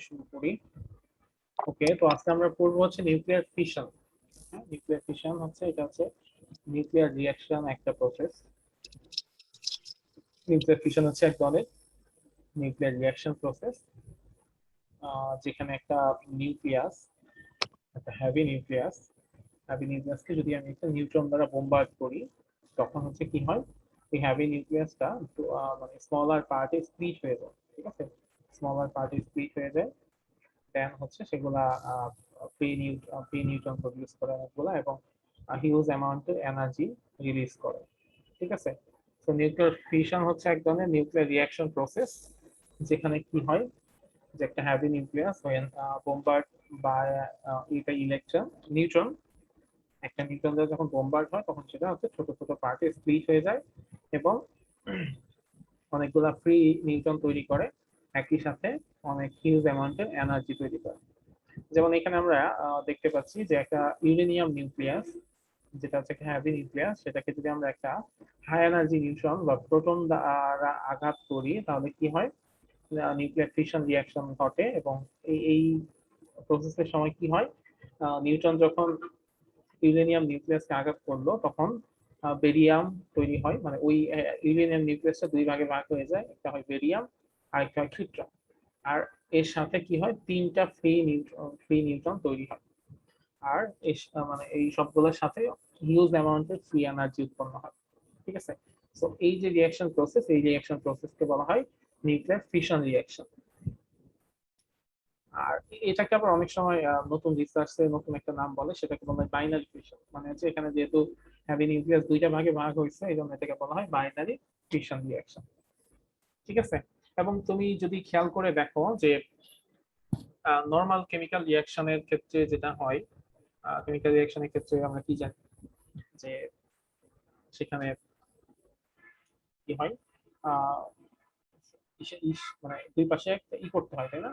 শুরু করি। ওকে, তো আজকে আমরা পড়বো হচ্ছে নিউক্লিয়ার ফিশন। নিউক্লিয়ার ফিশন হচ্ছে এটা হচ্ছে নিউক্লিয়ার রিঅ্যাকশন একটা প্রসেস। নিউক্লিয়ার ফিশন হচ্ছে এক ধরনের নিউক্লিয়ার রিঅ্যাকশন প্রসেস, যেখানে একটা নিউক্লিয়াস, একটা হ্যাভি নিউক্লিয়াসকে যদি আমি একটা নিউট্রন দ্বারা বোম্বার্ড করি, তখন হচ্ছে কি হয়, এই হ্যাভি নিউক্লিয়াসটা মানে স্মলার পার্টে স্প্লিট হয়ে যায়। ঠিক আছে, স্মলার পার্টে স্প্লিট হয়ে যায়, দেন হচ্ছে সেগুলা ফ্রি নিউট্রন প্রডিউস করে অনেকগুলা, এবং হিউজ অ্যামাউন্টের এনার্জি রিলিজ করে। ঠিক আছে, তো নিউক্লিয়ার ফিশন হচ্ছে এক ধরনের নিউক্লিয়ার রিঅ্যাকশন প্রসেস, যেখানে কি হয় যে একটা heavy nucleus when bombard by এটা ইলেকট্রন নিউট্রন, একটা নিউট্রন দ্বারা যখন বোম্বার্ড হয় তখন সেটা হচ্ছে ছোট ছোট পার্টে স্প্লিট হয়ে যায় এবং অনেকগুলা ফ্রি নিউট্রন তৈরি করে, একই সাথে অনেক হিউজ অ্যামাউন্টের এনার্জি তৈরি করে। যেমন এখানে আমরা দেখতে পাচ্ছি যে একটা ইউরেনিয়াম নিউক্লিয়াস, যেটা হচ্ছে একটা হ্যাভি নিউক্লিয়াস, সেটাকে যদি আমরা একটা হাই এনার্জি নিউট্রন বা প্রোটন দ্বারা আঘাত করি, তাহলে কি হয়, নিউক্লিয়ার ফিশন রিঅ্যাকশন ঘটে। এবং এই প্রসেসের সময় কি হয়, নিউট্রন যখন ইউরেনিয়াম নিউক্লিয়াসকে আঘাত করলো, তখন বেরিয়াম তৈরি হয়, মানে ওই ইউরেনিয়াম নিউক্লিয়াসটা দুই ভাগে ভাগ হয়ে যায়, একটা হয় বেরিয়াম আর একটা হয় ট্রিটিয়াম। আর এর সাথে কি হয়, তিনটা ফ্রি নিউট্রন তৈরি হয়। আর মানে এই সবগুলোর সাথে হিউজ অ্যামাউন্টের ফ্রি এনার্জি উৎপন্ন হয়। ঠিক আছে, তো এই যে রিঅ্যাকশন প্রসেস, এই রিঅ্যাকশন প্রসেসকে বলা হয় নিউক্লিয়ার ফিশন রিঅ্যাকশন। আর এটাকে আবার অনেক সময় নতুন রিসার্চে নতুন একটা নাম বলে, সেটাকে বলা হয় বাইনারি ফিশন। মানে হচ্ছে এখানে যেহেতু হ্যাভি নিউক্লিয়াস দুইটা ভাগে ভাগ হয়েছে, এই জন্য এটাকে বলা হয় বাইনারি ফিশন রিঅ্যাকশন। ঠিক আছে, এবং তুমি যদি খেয়াল করে দেখো যে নর্মাল কেমিক্যাল রিঅ্যাকশনের ক্ষেত্রে যেটা হয়, কেমিক্যাল রিঅ্যাকশনের ক্ষেত্রে আমরা কি জানি যে সেখানে কি হয়, আহ মানে দুই পাশে একটা করতে হয়, তাই না,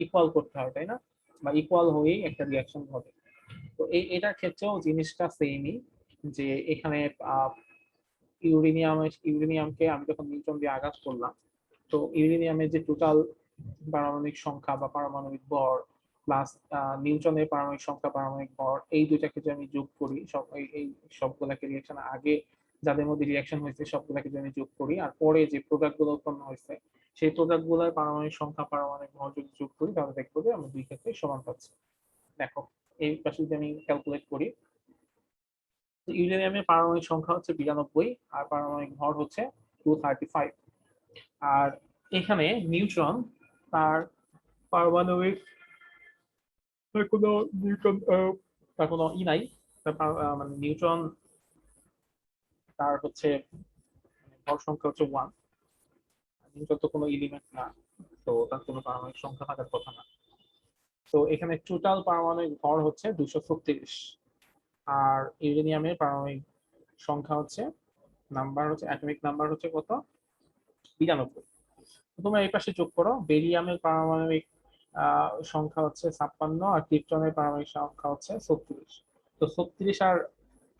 ইকুয়াল করতে হয়, তাই না, বা ইকুয়াল হয়েই একটা রিঅ্যাকশন হবে। তো এটার ক্ষেত্রেও জিনিসটা সেমই, যে এখানে ইউরেনিয়ামকে আমি যখন নিউট্রন দিয়ে আঘাত করলাম, তো ইউরেনিয়ামের যে টোটাল পারমাণবিক সংখ্যা বা পারমাণবিক ভর প্লাস নিউট্রনের পারমাণবিক সংখ্যা, পারমাণবিক ভর, এই দুইটাকে যদি আমি যোগ করি, সব এই সবগুলাকে রিঅ্যাকশন আগে যাদের মধ্যে রিঅ্যাকশন হয়েছে সবগুলাকে যদি আমি যোগ করি, আর পরে যে প্রোডাক্ট গুলো উৎপন্ন হয়েছে সেই প্রোডাক্ট গুলোর পারমাণবিক সংখ্যা, পারমাণবিক ভর যদি যোগ করি, তাহলে দেখবো যে আমরা দুই ক্ষেত্রে সমান পাচ্ছি। দেখো, এই পাশে যদি আমি ক্যালকুলেট করি, ইউরেনিয়ামের পারমাণবিক সংখ্যা হচ্ছে 92 আর পারমাণবিক ভর হচ্ছে 235। আর এখানে নিউট্রন, তার পারমাণবিক কোনো নিউট্রন তার কোনো নাই, মানে নিউট্রন তার হচ্ছে ভর সংখ্যা হচ্ছে 1। নিউট্রন তো কোনো এলিমেন্ট না, তো তার কোনো পারমাণবিক সংখ্যা থাকার কথা না। তো এখানে টোটাল পারমাণবিক ভর হচ্ছে 236, আর ইউরেনিয়ামের পারমাণবিক সংখ্যা হচ্ছে, নাম্বার হচ্ছে অ্যাটমিক নাম্বার হচ্ছে কত, 92। তোমরা এই পাশে যোগ করো, বেরিয়ামের পারমাণবিক সংখ্যা হচ্ছে 56 আর ক্রিপ্টনের পারমাণবিক সংখ্যা হচ্ছে 36। তো 36 আর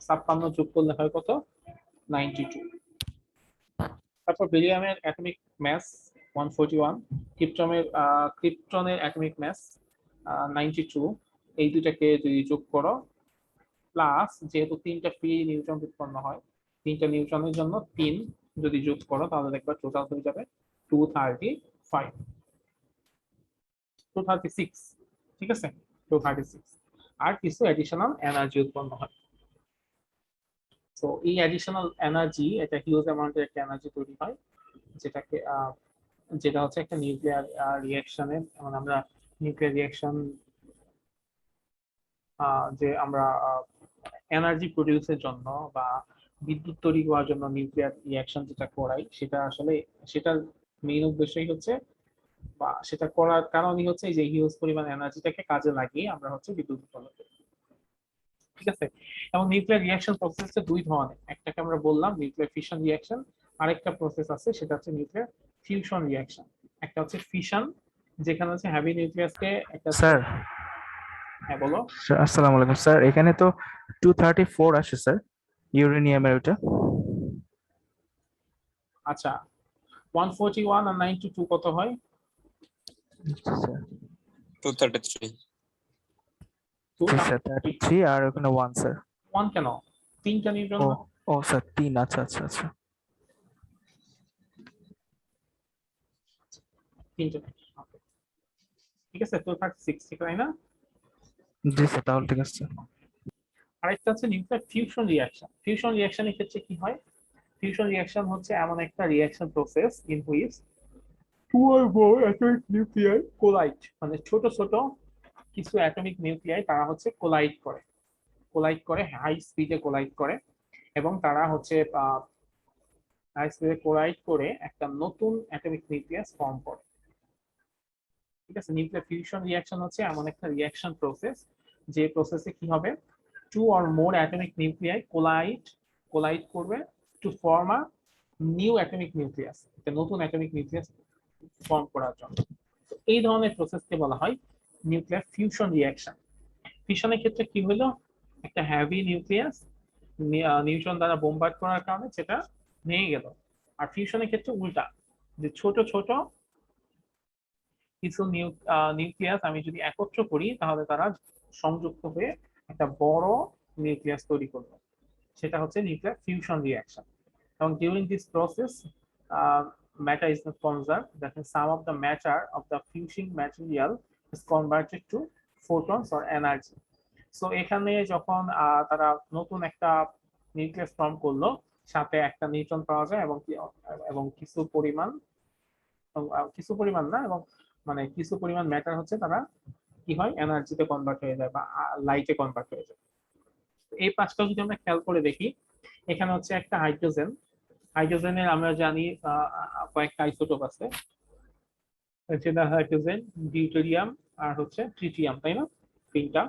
56 যোগ করলে হয় কত, 92। তারপর বেরিয়ামের অ্যাটমিক ম্যাস 141, ক্রিপ্টনের অ্যাটমিক ম্যাস 92। এই দুটাকে যদি যোগ করো, প্লাস যেহেতু তিনটা ফ্রি নিউট্রন উৎপন্ন হয়, তিনটা নিউট্রনের জন্য 3 যদি যোগ করো, তাহলে দেখবা টোটাল হয়ে যাবে 235, 236। ঠিক আছে, 236, আর কিছু অ্যাডিশনাল এনার্জি উৎপন্ন হয়। তো এই অ্যাডিশনাল এনার্জি, এটা হিউজ অ্যামাউন্টের একটা এনার্জি তৈরি হয়, যেটাকে যেটা হচ্ছে একটা নিউক্লিয়ার রিঅ্যাকশনে, মানে আমরা নিউক্লিয়ার রিঅ্যাকশন যে আমরা এনার্জি প্রডিউসের জন্য বা বিদ্যুৎ তৈরি করার জন্য নিউক্লিয়ার রিঅ্যাকশন যেটা করাই, সেটা আসলে সেটার মেইন উদ্দেশ্যই হচ্ছে, বা সেটা করার কারণই হচ্ছে যে হিউজ পরিমাণ এনার্জিটাকে কাজে লাগিয়ে আমরা হচ্ছে বিদ্যুৎ উৎপন্ন করি। ঠিক আছে, এবং নিউক্লিয়ার রিঅ্যাকশন প্রসেস হচ্ছে দুই ধরনের, একটাকে আমরা বললাম নিউক্লিয়ার ফিশন রিঅ্যাকশন, আরেকটা প্রসেস আছে সেটা হচ্ছে নিউক্লিয়ার ফিউশন রিঅ্যাকশন। একটা হচ্ছে ফিশন, যেখানে হচ্ছে হ্যাভি নিউক্লিয়াসকে একটা, স্যার, হ্যাঁ বলো। আসসালামু আলাইকুম স্যার। এখানে তো 234 আসে স্যার, ইউরেনিয়ামের ওটা। আচ্ছা, 141 আর 92 কত হয়? স্যার 233. জি স্যার 33 আর ওখানে 1 স্যার। 1 কেন? 3টা নিউট্রন ও না? ও স্যার 3, আচ্ছা আচ্ছা আচ্ছা। 3টা। Okay. ঠিক আছে, 236 ঠিক হয় না? জি স্যার তাহলে ঠিক আছে। আরেকটা হচ্ছে নিউক্লিয়ার ফিউশন রিঅ্যাকশন। ফিউশন রিঅ্যাকশনের ক্ষেত্রে কি হয়? ফিউশন রিঅ্যাকশন হচ্ছে এমন একটা reaction process in which two or more atomic nuclei collide, মানে ছোট ছোট কিছু অ্যাটমিক নিউক্লিয়াই তারা হচ্ছে কোলাইড করে হাই স্পিডে কোলাইড করে, এবং তারা হচ্ছে হাই স্পিডে কোলাইড করে একটা নতুন অ্যাটমিক নিউক্লিয়াস ফর্ম করে। ঠিক আছে, নিউক্লিয়ার ফিউশন রিঅ্যাকশন হচ্ছে এমন একটা রিঅ্যাকশন প্রসেস যে প্রসেসে কি হবে, two or more atomic nuclei collide করবে to form a new atomic nucleus, একটা নতুন অ্যাটমিক নিউক্লিয়াস ফর্ম করার জন্য। তো এই ধরনের প্রসেসকে বলা হয় নিউক্লিয়ার ফিউশন রিঅ্যাকশন। ফিউশনের ক্ষেত্রে কি হলো, একটা হেভি নিউক্লিয়াস নিউট্রন দ্বারা বোমবার্ড করার কারণে সেটা ভেঙে গেল। আর ফিউশনের ক্ষেত্রে উল্টা, যে ছোট ছোট কিছু নিউক্লিয়াস আমি যদি একত্র করি তাহলে তারা সংযুক্ত হয়ে একটা বড় নিউক্লিয়াস তৈরি করবে, সেটা হচ্ছে নিউক্লিয়ার ফিউশন রিঅ্যাকশন। এবং during this process matter is not conserved, that means some of the matter of the fusing material is converted to photons or energy. So এখানে যখন তারা নতুন একটা নিউক্লিয়াস ফর্ম করলো, সাথে একটা নিউট্রন পাওয়া যায় এবং কিছু পরিমাণ না, এবং মানে কিছু পরিমাণ ম্যাটার হচ্ছে তারা কি হয়, এনার্জিতে কনভার্ট হয়ে যায় বা লাইটে কনভার্ট হয়ে যায়। এই পাঁচটা যদি আমরা খেয়াল করে দেখি, এখানে হচ্ছে একটা হাইড্রোজেনের আমরা জানি কয়েকটা আইসোটোপ আছে, হাইড্রোজেন, ডিউটেরিয়াম আর হচ্ছে ট্রিটিয়াম, তাই না? 3টা।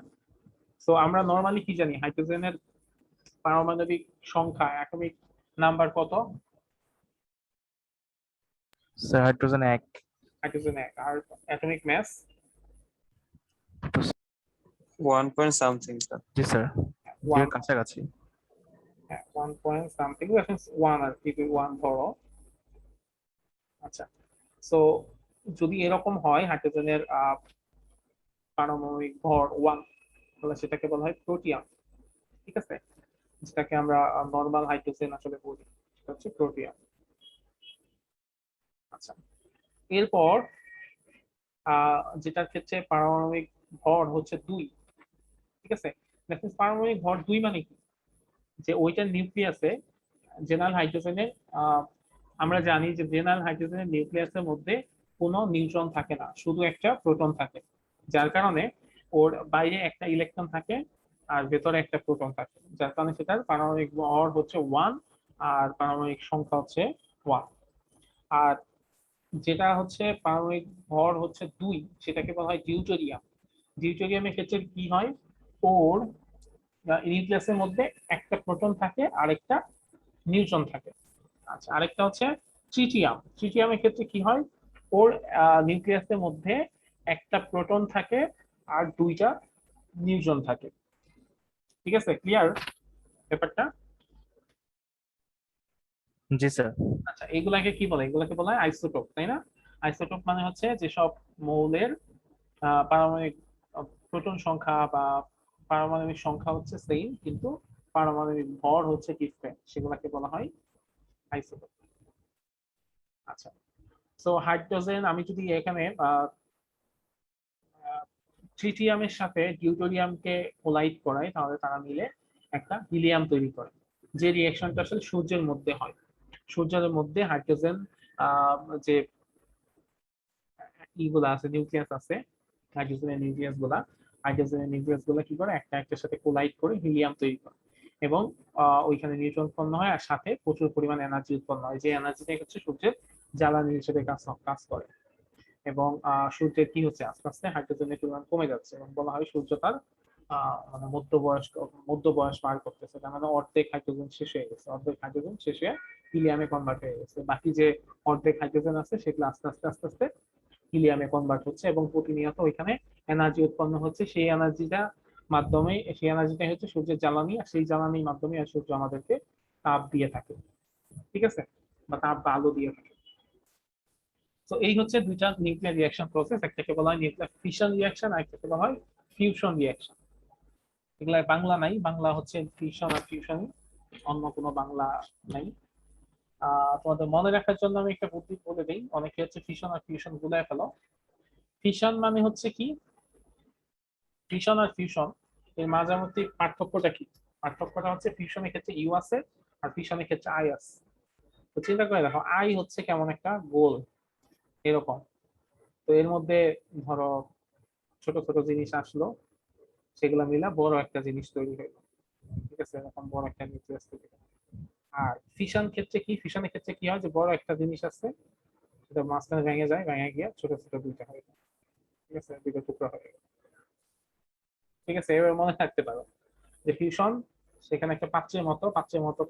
তো আমরা নর্মালি কি জানি, হাইড্রোজেনের পারমাণবিক সংখ্যা, অ্যাটমিক নাম্বার কত? Sir hydrogen 1। হাইড্রোজেন 1। আর atomic mass? 1 point something, sir. জি স্যার, এর কাছাকাছি। 1 পয়েন্ট সামথিং, দ্যাট মিন্স 1 আর কি, 1 ধরো। আচ্ছা, সো যদি এরকম হয় হাইড্রোজেনের পারমাণবিক ভর 1, তাহলে সেটাকে বলা হয় প্রোটিয়াম। ঠিক আছে, যেটাকে আমরা নরমাল হাইড্রোজেন আসলে বলি, সেটা হচ্ছে প্রোটিয়াম। আচ্ছা, এরপর যেটার ক্ষেত্রে পারমাণবিক ভর হচ্ছে 2, ঠিক আছে, দ্যাট মিন্স পারমাণবিক ভর 2 মানে কি, যে ওইটার নিউক্লিয়াসে জেনারেল হাইড্রোজেনের আমরা জানি যে জেনারেল হাইড্রোজেনের নিউক্লিয়াসের মধ্যে কোনো নিউট্রন থাকে না, শুধু একটা প্রোটন থাকে, যার কারণে ওর বাইরে একটা ইলেকট্রন থাকে আর ভেতরে একটা প্রোটন থাকে, যার কারণে সেটার পারমাণবিক ভর হচ্ছে 1 আর পারমাণবিক সংখ্যা হচ্ছে 1। আর যেটা হচ্ছে পারমাণবিক ভর হচ্ছে 2, সেটাকে বলা হয় ডিউটেরিয়াম। ডিউটেরিয়ামের ক্ষেত্রে কি হয়, ওর নিউক্লিয়াসের মধ্যে একটা প্রোটন থাকে আর একটা নিউট্রন থাকে। আচ্ছা, আরেকটা হচ্ছে ট্রিটিয়াম। ট্রিটিয়ামের ক্ষেত্রে কি হয়, ওর নিউক্লিয়াসের মধ্যে একটা প্রোটন থাকে আর 2টা নিউট্রন থাকে। ঠিক আছে, ক্লিয়ার ব্যাপারটা? জি স্যার। আচ্ছা, এগুলাকে কি বলে? এগুলাকে বলা হয় আইসোটোপ, তাই না? আইসোটোপ মানে হচ্ছে যেসব মৌলের পারমাণবিক প্রোটন সংখ্যা বা পারমাণবিক সংখ্যা হচ্ছে সেম, কিন্তু পারমাণবিক ভর হচ্ছে ডিফারেন্ট, সেগুলাকে বলা হয় আইসোটোপ। আচ্ছা, সো হাইড্রোজেন আমি যদি এখানে ট্রিটিয়ামের সাথে ডিউটেরিয়ামকে কোলাইড করাই, তাহলে তারা মিলে একটা হিলিয়াম তৈরি করে, যে রিঅ্যাকশনটা আসলে সূর্যের মধ্যে হয়। সূর্যের মধ্যে হাইড্রোজেন যে ইগুলো আছে, নিউক্লিয়াস আছে, হাইড্রোজেনের নিউক্লিয়াস গুলা কি করে, একটা একটার সাথে কোলাইড করে হিলিয়াম তৈরি করে, এবং ওইখানে নিউট্রন উৎপন্ন হয় আর সাথে প্রচুর পরিমাণ এনার্জি উৎপন্ন হয়, যে এনার্জিটা হচ্ছে সূর্যের জ্বালানি হিসেবে কাজ করে। এবং সূর্যের কি হচ্ছে, আস্তে আস্তে হাইড্রোজেনের পরিমাণ কমে যাচ্ছে, এবং বলা হয় সূর্য তার মানে মধ্য বয়স পার করতেছে, তার মানে অর্ধেক হাইড্রোজেন শেষ হয়ে গেছে, অর্ধেক হাইড্রোজেন শেষ হয়ে হিলিয়ামে কনভার্ট হয়ে গেছে। বাকি যে অর্ধেক হাইড্রোজেন আছে সেগুলো আস্তে আস্তে আস্তে আস্তে হিলিয়ামে কনভার্ট হচ্ছে, এবং প্রতিনিয়ত ওইখানে এনার্জি উৎপন্ন হচ্ছে। সেই এনার্জিটাই হচ্ছে সূর্যের জ্বালানি, আর সেই জ্বালানির মাধ্যমে সূর্য আমাদেরকে তাপ দিয়ে থাকে। ঠিক আছে, বা তাপ বা আলো দিয়ে থাকে। তো এই হচ্ছে দুইটা নিউক্লিয়ার রিঅ্যাকশন প্রসেস, একটাকে বলা হয় নিউক্লিয়ার ফিশন রিঅ্যাকশন আর একটাকে বলা হয় ফিউশন রিঅ্যাকশন। এগুলা বাংলা নাই, বাংলা হচ্ছে ফিশন আর ফিউশন, অন্য কোনো বাংলা নাই। তোমাদের মনে রাখার জন্য আমি একটা বুদ্ধি বলে দিই, অনেকে হচ্ছে ফিশন আর ফিউশন গুলায় ফেলো। ফিশন মানে হচ্ছে কি, ফিশন আর ফিউশন এর মাঝামাঝি পার্থক্যটা কি? পার্থক্যটা হচ্ছে ফিউশনের ক্ষেত্রে ইউ আছে আর ফিশনের ক্ষেত্রে আই আছে। তো চিন্তা করে দেখো, আই হচ্ছে কেমন একটা গোল এরকম, তো এর মধ্যে ধরো ছোট ছোট জিনিস আসলো, সেগুলো মিলা বড় একটা জিনিস তৈরি হইলো, ঠিক আছে, এরকম বড় একটা নিউক্লিয়াস তৈরি হলো। আর ফিশন ক্ষেত্রে কি, ফিশনের ক্ষেত্রে কি হয় যে বড় একটা জিনিস আছে, সেটা মাঝখানে ভেঙে যায়, ভেঙে গিয়ে ছোট ছোট দুইটা হয়ে যায়, ঠিক আছে, দুটো টুকরা হয়ে গেল। ঠিক আছে, এবার মনে থাকতে পারো যে ফিউশন সেখানে একটা পাত্রের মতো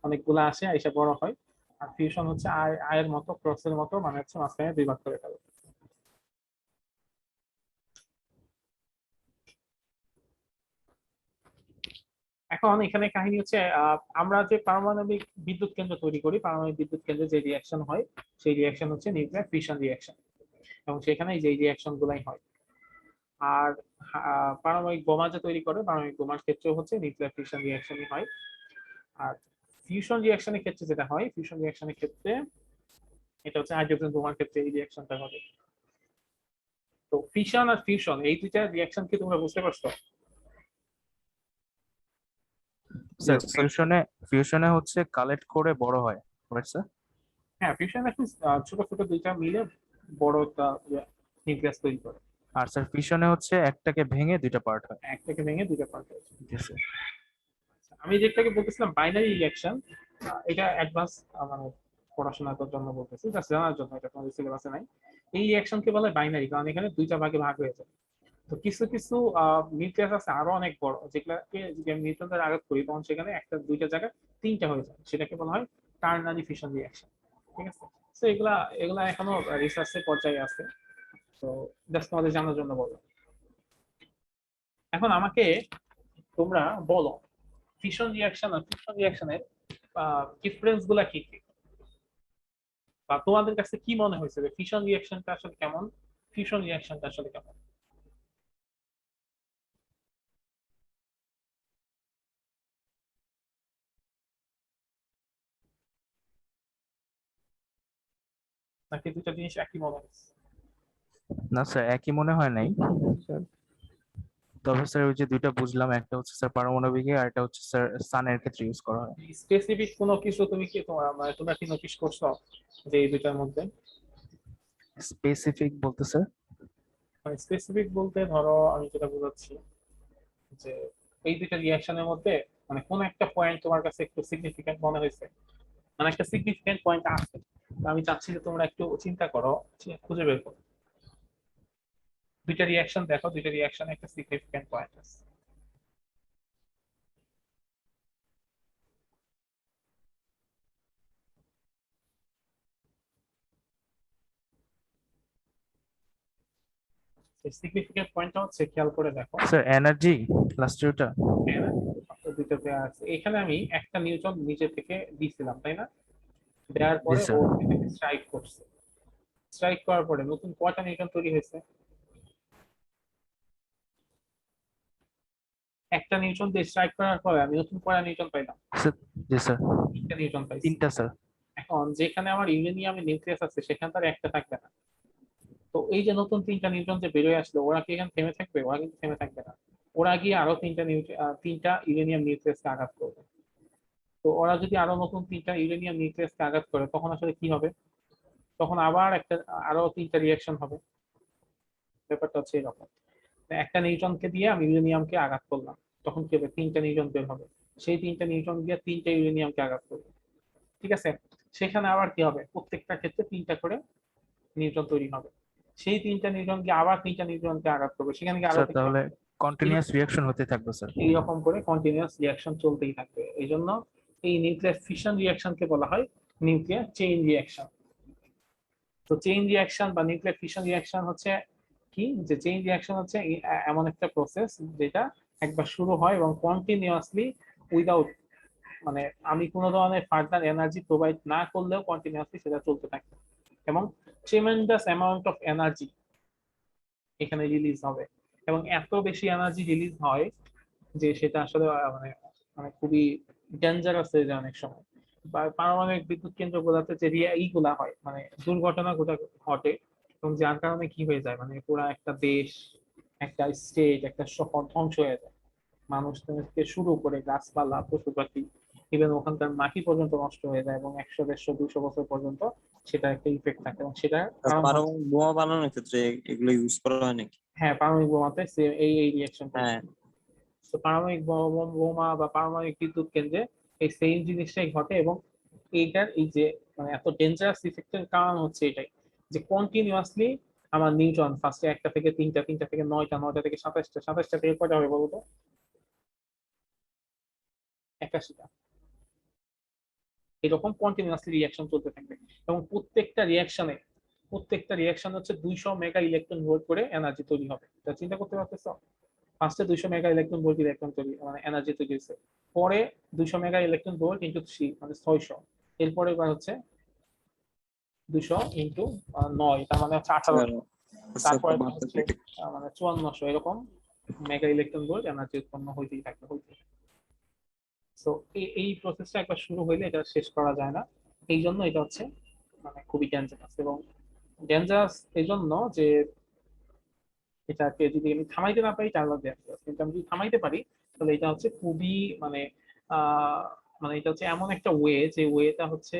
অনেকগুলা আসে, এসে বড় হয়। আর ফিউশন হচ্ছে আয়ের মতো, ক্রসের মতো, মানে হচ্ছে মাঝখানে দুই ভাগ করে ফেলে। এখন এখানে কাহিনী হচ্ছে আমরা যে পারমাণবিক বিদ্যুৎ কেন্দ্র তৈরি করি, পারমাণবিক বিদ্যুৎ কেন্দ্রে যে রিয়াকশন হয় সেই রিয়াকশন হচ্ছে নিউক্লিয়ার ফিশন রিয়াকশন, এবং সেখানে যে রিয়াকশন গুলাই হয়। আর পারমাণবিক বোমা যে তৈরি করে, পারমাণবিক বোমার ক্ষেত্রেও হচ্ছে নিউক্লিয়ার ফিশন রিয়াকশনই হয়। আর ফিউশন রিয়াকশনের ক্ষেত্রে যেটা হয়, ফিউশন রিয়াকশনের ক্ষেত্রে এটা হচ্ছে হাইড্রোজেন বোমার ক্ষেত্রে এই রিয়াকশনটা হবে। তো ফিশন আর ফিউশন এই দুইটা রিয়াকশন কি তোমরা বুঝতে পারছো? Sir Yes, sir. ফিউশনে হচ্ছে কালেক্ট করে বড় হয়, রাইট স্যার? হ্যাঁ, ফিউশন এখন ছোট ছোট দুইটা মিলে বড় একটা নিউক্লিয়াস তৈরি করে। আর স্যার ফিউশনে হচ্ছে একটাকে ভেঙে দুইটা পার্ট হয়। একটাকে ভেঙে দুইটা পার্ট হয়েছে। জি স্যার। আমি যেটাকে বলতেছিলাম বাইনারি রিঅ্যাকশন, এটা অ্যাডভান্স মানে পড়াশোনার জন্য বলতেছি, জাস্ট জানার জন্য, এটা তোমাদের সিলেবাসে নাই। এই রিঅ্যাকশনকে বলে বাইনারি, কারণ এখানে দুইটা ভাগে ভাগ হয়েছে। তো কিছু কিছু নিউক্লিয়াস আছে আরো অনেক বড়, যেগুলাকে যদি আমি নিউট্রন দ্বারা আঘাত করি তখন সেখানে একটা দুইটা জায়গায় তিনটা হয়ে যায়, সেটাকে বলা হয় টার্নারি ফিশন রিঅ্যাকশন। ঠিক আছে, তো এগুলা এগুলা এখনো রিসার্চের পর্যায়ে আছে। তো জাস্ট তোমাদের জানার জন্য বললাম। এখন আমাকে তোমরা বলো ফিশন রিঅ্যাকশন আর ফিউশন রিঅ্যাকশনের ডিফারেন্স গুলা কি কি, বা তোমাদের কাছে কি মনে হয়েছে যে ফিশন রিঅ্যাকশনটা আসলে কেমন, ফিউশন রিঅ্যাকশনটা আসলে কেমন? নাকি দুটো জিনিস একই মনে হয়েছে? না স্যার, একই মনে হয় নাই স্যার। তবে স্যার ওই যে দুইটা বুঝলাম, একটা হচ্ছে স্যার পারমাণবিকে আর একটা হচ্ছে স্যার সানের ক্ষেত্রে ইউজ করা হয়। স্পেসিফিক কোনো কিছু তুমি কি তোমার মানে তোমরা কি নোটিস করছো যে এই দুইটার মধ্যে? স্পেসিফিক বলতে স্যার? মানে স্পেসিফিক বলতে ধরো আমি যেটা বোঝাচ্ছি যে এই দুইটা রিঅ্যাকশনের মধ্যে মানে কোন একটা পয়েন্ট তোমার কাছে একটু সিগনিফিকেন্ট মনে হয়েছে, মানে একটা সিগনিফিকেন্ট পয়েন্ট আছে। তো আমি চাচ্ছি যে তোমরা একটু চিন্তা করো, খুঁজে বের করো, দুইটা রিঅ্যাকশন দেখো, দুইটা রিঅ্যাকশনে একটা সিগনিফিকেন্ট পয়েন্ট আছে। সেই সিগনিফিকেন্ট পয়েন্টটা হচ্ছে, খেয়াল করে দেখো, স্যার এনার্জি লাস্টের ওটা। দুইটাতে আছে। এখানে আমি একটা নিউটন নিচে থেকে দিছিলাম, তাই না? দেওয়ার জি পরে ও স্যার। এটাকে স্ট্রাইক করছে, স্ট্রাইক করার পরে নতুন কয়টা নিউটন তৈরি হয়েছে? একটা নিউটন দিয়ে স্ট্রাইক করার পরে আমি নতুন কয়টা নিউটন পাইলাম? স্যার জি স্যার। তিনটা নিউটন পাইছি। তিনটা স্যার। এখন যেখানে আমার ইউরেনিয়ামের নিউক্লিয়াস আছে সেখানে তার একটা থাকবে না। তো এই যে নতুন তিনটা নিউটন যে বেরোয় আসলো, ওরা কি এখানে থেমে থাকবে? ওরা কিন্তু থেমে থাকবে না, ওরা গিয়ে আরো তিনটা ইউরেনিয়াম নিউক্লিয়াসকে আঘাত করবে। তো ওরা যদি আরো নতুন তিনটা ইউরেনিয়াম নিউক্লিয়াসকে আঘাত করে তখন আসলে কি হবে? তখন আবার একটা আরো তিনটা রিঅ্যাকশন হবে। ব্যাপারটা হচ্ছে এরকম, একটা নিউটনকে দিয়ে আমি ইউরেনিয়ামকে আঘাত করলাম, তখন কি হবে? তিনটা নিউটন বের হবে, সেই তিনটা নিউটন দিয়ে তিনটা ইউরেনিয়ামকে আঘাত করবে। ঠিক আছে, সেখানে আবার কি হবে? প্রত্যেকটা ক্ষেত্রে তিনটা করে নিউটন তৈরি হবে, সেই তিনটা নিউটন গিয়ে আবার তিনটা নিউটনকে আঘাত করবে, সেখানে গিয়ে আরো স্যার তিনটা। তাহলে কন্টিনিউয়াস রিঅ্যাকশন হতে থাকবে স্যার। এইরকম করে কন্টিনিউয়াস রিঅ্যাকশন চলতেই থাকবে। এই জন্য এই নিউক্লিয়ার ফিশন রিঅ্যাকশনকে বলা হয় নিউক্লিয়ার চেইন রিঅ্যাকশন। তো চেইন রিঅ্যাকশন বা নিউক্লিয়ার ফিশন রিঅ্যাকশন হচ্ছে কি, যে চেইন রিঅ্যাকশন হচ্ছে এমন একটা প্রসেস যেটা একবার শুরু হয় এবং কন্টিনিউয়াসলি উইদাউট মানে আমি কোনো ধরনের ফার্দার এনার্জি প্রোভাইড না করলেও কন্টিনিউয়াসলি সেটা চলতে থাকে, এবং ট্রিমেন্ডাস অ্যামাউন্ট অফ এনার্জি এখানে রিলিজ হবে, এবং এত বেশি এনার্জি রিলিজ হয় যে সেটা আসলে মানে মানে খুবই ডেঞ্জারাস হয়ে যায় অনেক সময়। বা পারমাণবিক বিদ্যুৎ কেন্দ্রগুলোতে যে ইগুলা হয় মানে দুর্ঘটনা ঘটে, এবং যার কারণে কি হয়ে যায় মানে পুরা একটা দেশ, একটা স্টেট, একটা শহর ধ্বংস হয়ে যায়। মানুষ থেকে শুরু করে গাছপালা, পশু পাখি, ইভেন ওখানকার মাটি পর্যন্ত নষ্ট হয়ে যায়, এবং 100, 150, 200 বছর পর্যন্ত সেটা একটা ইফেক্ট থাকে, এবং সেটা কারণ হচ্ছে পারমাণবিক বোমা বানানোর ক্ষেত্রে এগুলো ইউজ করা হয় নাকি? হ্যাঁ পারমাণবিক বোমাতে এই রিয়াকশন। হ্যাঁ। তো পারমাণবিক বোমা বা পারমাণবিক বিদ্যুৎ কেন্দ্রে এই সেম জিনিসটাই ঘটে, এবং এইটার এই যে মানে এত ডেঞ্জারাস ইফেক্টের কারণ হচ্ছে এটাই যে কন্টিনিউয়াসলি আমার নিউট্রন ফার্স্টে 1টা থেকে 3টা, 3টা থেকে 9টা, 9টা থেকে 27টা, 27টা থেকে কয়টা হবে বলতো? 81টা। এরকম কন্টিনিউয়াসলি রিয়াকশন চলতে থাকবে, এবং প্রত্যেকটা রিয়াকশন হচ্ছে 200 মেগা ইলেকট্রন ভোল্ট করে এনার্জি তৈরি হবে। এটা চিন্তা করতে পারতেছ? ফার্স্টে 200 মেগা ইলেকট্রন ভোল্ট ইলেকট্রন তৈরি মানে এনার্জি তৈরি হয়েছে, পরে 200 মেগা ইলেকট্রন ভোল্ট ইন্টু 3 মানে 600, এরপরে এবার হচ্ছে 200 ইন্টু 9 তার মানে হচ্ছে 1800, তারপরে বাড়তে হচ্ছে থাকে। মানে 5400, এরকম মেগা ইলেকট্রন ভোল্ট এনার্জি উৎপন্ন হইতেই থাকবে হইতে। তো এই প্রসেসটা একবার শুরু হইলে এটা শেষ করা যায় না। এই জন্য এটা হচ্ছে মানে খুবই ডেঞ্জারাস, এবং ডেঞ্জারাস এই জন্য যে এটাকে যদি আমি থামাইতে না পারি তাহলে ডেঞ্জারাস, কিন্তু আমি যদি থামাইতে পারি তাহলে এটা হচ্ছে খুবই মানে আহ মানে এটা হচ্ছে এমন একটা ওয়ে, যে ওয়েটা হচ্ছে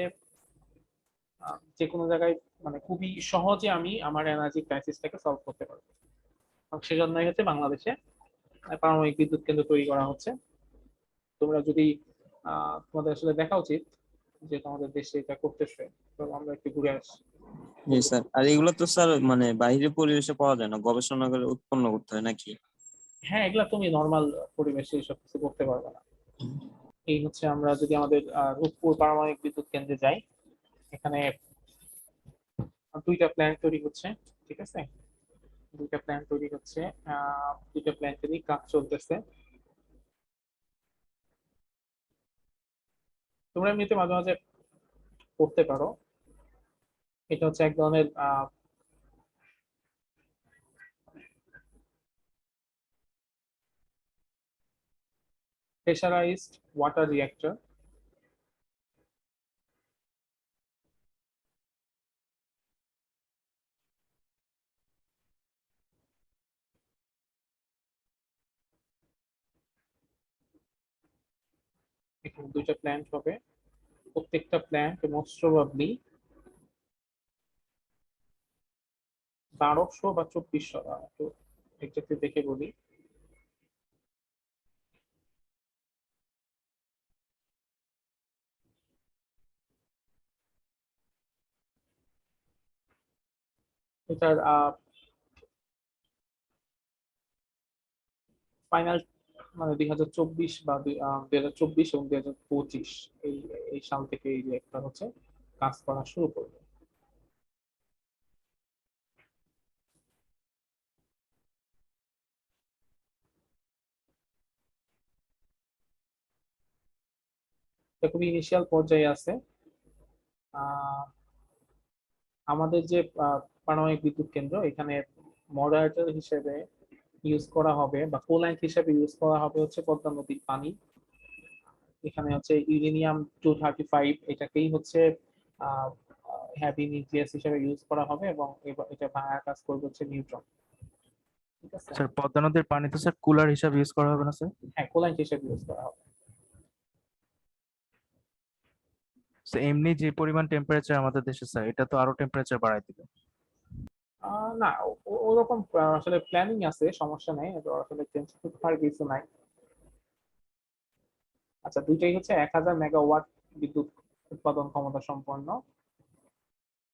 যে কোনো জায়গায় মানে খুবই সহজে আমি আমার এনার্জি ক্রাইসিসটাকে সলভ করতে পারবো। এবং সেজন্যই হচ্ছে বাংলাদেশে পারমাণবিক বিদ্যুৎ কেন্দ্র তৈরি করা হচ্ছে। তোমরা যদি তোমাদের আসলে দেখা উচিত যে তোমাদের দেশে এটা করতেছে, তো আমরা একটু ঘুরে আসি। জি স্যার, আর এগুলো তো স্যার মানে বাইরের পরিবেশে পাওয়া যায় না, গবেষণা করে উৎপন্ন করতে হয় নাকি? হ্যাঁ, এগুলা তুমি নর্মাল পরিবেশে এসব কিছু করতে পারবে না। এই হচ্ছে আমরা যদি আমাদের রূপপুর পারমাণবিক বিদ্যুৎ কেন্দ্রে যাই, এখানে 2টা প্ল্যান্ট তৈরি হচ্ছে, ঠিক আছে? 2টা প্ল্যান্ট তৈরি হচ্ছে, 2টা প্ল্যান্টেরই কাজ চলতেছে। তোমরা এমনিতে মাঝে মাঝে করতে পারো, এটা হচ্ছে এক ধরনের প্রেসারাইজড ওয়াটার রিঅ্যাক্টর। এখানে 2টা প্ল্যান্ট হবে, প্রত্যেকটা প্ল্যান্ট মোস্ট প্রবাবলি 1200 বা 2400, একটু এক্সাক্টলি দেখে বলি। এটার ফাইনাল মানে 2024 বা 2024 এবং 2025 এই এই সাল থেকে এই রিঅ্যাক্টর হচ্ছে কাজ করা শুরু করবে। এটা খুবই ইনিশিয়াল পর্যায়ে আছে। আহ, আমাদের যে পারমাণবিক বিদ্যুৎ কেন্দ্র, এখানে মডারেটর হিসেবে ইউজ করা হবে বা কোল্যান্ট হিসেবে ইউজ করা হবে হচ্ছে পদ্মা নদীর পানি। এখানে হচ্ছে ইউরেনিয়াম-235, এটাকেই হচ্ছে হ্যাভি নিউক্লিয়াস হিসেবে ইউজ করা হবে, এবং এটা ভাঙার কাজ করবে হচ্ছে নিউট্রন, ঠিক আছে? স্যার পদ্মা নদীর পানি তো স্যার কুলার হিসাবে ইউজ করা হবে না স্যার? হ্যাঁ, কোল্যান্ট হিসেবে ইউজ করা হবে। তো এমনি যে পরিমাণ টেম্পারেচার আমাদের দেশে স্যার, এটা তো আরো টেম্পারেচার বাড়ায় দিবে। না, ওরকম আসলে প্ল্যানিং আছে, সমস্যা নেই, এটা আসলে চেঞ্জ করার কিছু নাই। আচ্ছা, দুইটাই হচ্ছে 1000 মেগাওয়াট বিদ্যুৎ উৎপাদন ক্ষমতা সম্পন্ন,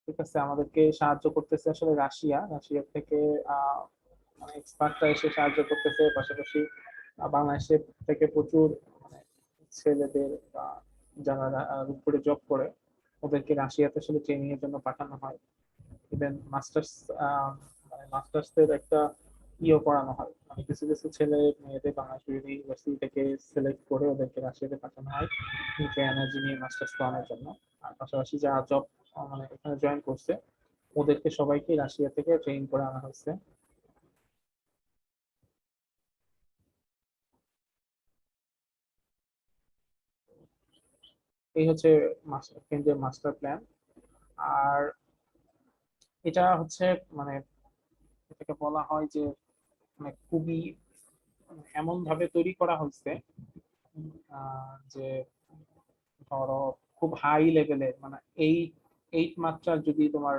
ঠিক আছে? আমাদেরকে সাহায্য করতেছে আসলে রাশিয়া থেকে আহ মানে এক্সপার্টরা এসে সাহায্য করতেছে, পাশাপাশি বাংলাদেশের থেকে প্রচুর মানে ছেলেদের বা যারা উপরে জব করে ওদেরকে রাশিয়াতে আসলে ট্রেনিং এর জন্য পাঠানো হয়। ইভেন মানে মাস্টার্স একটা করানো হয়, মানে কিছু কিছু ছেলে মেয়েদের বাংলাদেশ ইউনিভার্সিটি থেকে সিলেক্ট করে ওদেরকে রাশিয়াতে পাঠানো হয় নিউক্লিয়ার এনার্জি নিয়ে মাস্টার্স করানোর জন্য। আর পাশাপাশি যারা জব মানে এখানে জয়েন করছে ওদেরকে সবাইকে রাশিয়া থেকে ট্রেন করে আনা হয়েছে। এই হচ্ছে কেন্দ্রের মাস্টার প্ল্যান। আর এটা হচ্ছে মানে এটাকে বলা হয় যে মানে খুবই এমন ভাবে তৈরি করা হয়েছে যে ধরো খুব হাই লেভেলের মানে এই 8 মাত্রার যদি তোমার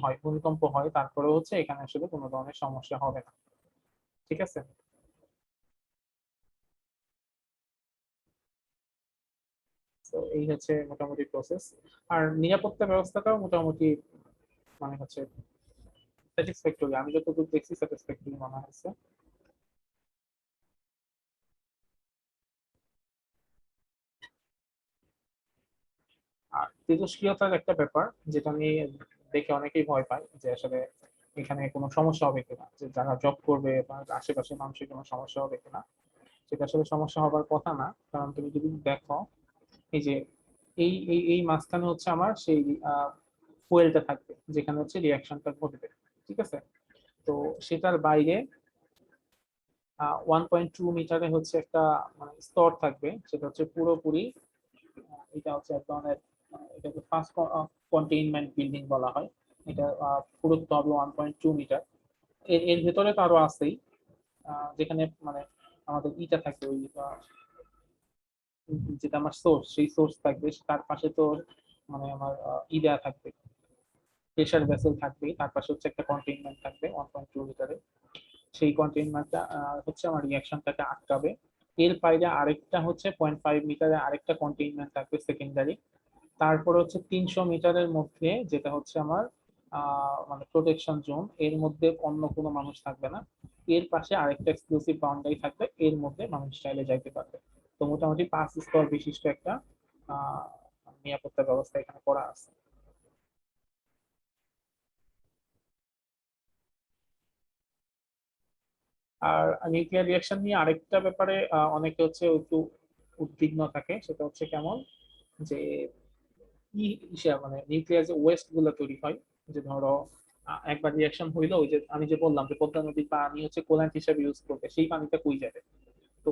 হয় ভূমিকম্প হয় তারপরে হচ্ছে এখানে আসলে কোনো ধরনের সমস্যা হবে না। ঠিক আছে। তো এই হচ্ছে মোটামুটি প্রসেস। আর নিরাপত্তা ব্যবস্থাটাও মোটামুটি মানে হচ্ছে স্যাটিসফ্যাক্টরি, আমি যতদূর দেখছি স্যাটিসফ্যাক্টরি মনে হয়েছে। আর তেজস্ক্রিয়তার একটা ব্যাপার যেটা নিয়ে দেখে অনেকেই ভয় পায় যে আসলে এখানে কোনো সমস্যা হবে কিনা, যে যারা জব করবে বা আশেপাশে মানুষের কোনো সমস্যা হবে কিনা। সেটা আসলে সমস্যা হবার কথা না, কারণ তুমি যদি দেখো এই যে এই মাঝখানে হচ্ছে আমার সেই ফুয়েলটা থাকবে যেখানে হচ্ছে রিয়াকশনটা ঘটবে। ঠিক আছে। তো সেটার বাইরে 1.2 মিটারে হচ্ছে একটা মানে স্তর থাকবে, সেটা হচ্ছে পুরোপুরি এটা হচ্ছে এক ধরনের এটাকে ফার্স্ট কন্টেইনমেন্ট বিল্ডিং বলা হয়। এটা পুরুত্ব হবে 1.2 মিটার। এর এর ভেতরে তো আরো আছেই, যেখানে মানে আমাদের ইটা থাকবে ওই যেটা আমার সোর্স, সেই সোর্স থাকবে, তার পাশে তো মানে আমার দেয়া থাকবে, প্রেসার ভেসেল থাকবে, তার পাশে হচ্ছে একটা কন্টেইনমেন্ট থাকবে 1.2 মিটারে। সেই কন্টেইনমেন্টটা হচ্ছে আমার রিয়াকশনটাকে আটকাবে। এর বাইরে আরেকটা হচ্ছে 0.5 মিটারে আরেকটা কন্টেইনমেন্ট থাকবে সেকেন্ডারি। তারপরে হচ্ছে 300 মিটারের মধ্যে যেটা হচ্ছে আমার মানে প্রোটেকশন জোন, এর মধ্যে অন্য কোনো মানুষ থাকবে না। এর পাশে আরেকটা এক্সক্লুসিভ বাউন্ডারি থাকবে, এর মধ্যে মানুষ চাইলে যাইতে পারবে। তো মোটামুটি 5 স্তর বিশিষ্ট একটা আহ নিরাপত্তা ব্যবস্থা এখানে করা আছে। আর নিউক্লিয়ার রিঅ্যাকশন নিয়ে আরেকটা ব্যাপারে অনেকে হচ্ছে একটু উদ্বিগ্ন থাকে, সেটা হচ্ছে কেমন যে মানে নিউক্লিয়ার যে ওয়েস্ট গুলো তৈরি হয়, যে ধরো একবার রিয়াকশন হইলো, ওই যে আমি যে বললাম যে পদ্মা নদীর পানি হচ্ছে কোল্যান্ট হিসেবে ইউজ করবে, সেই পানিটা কই যাবে। তো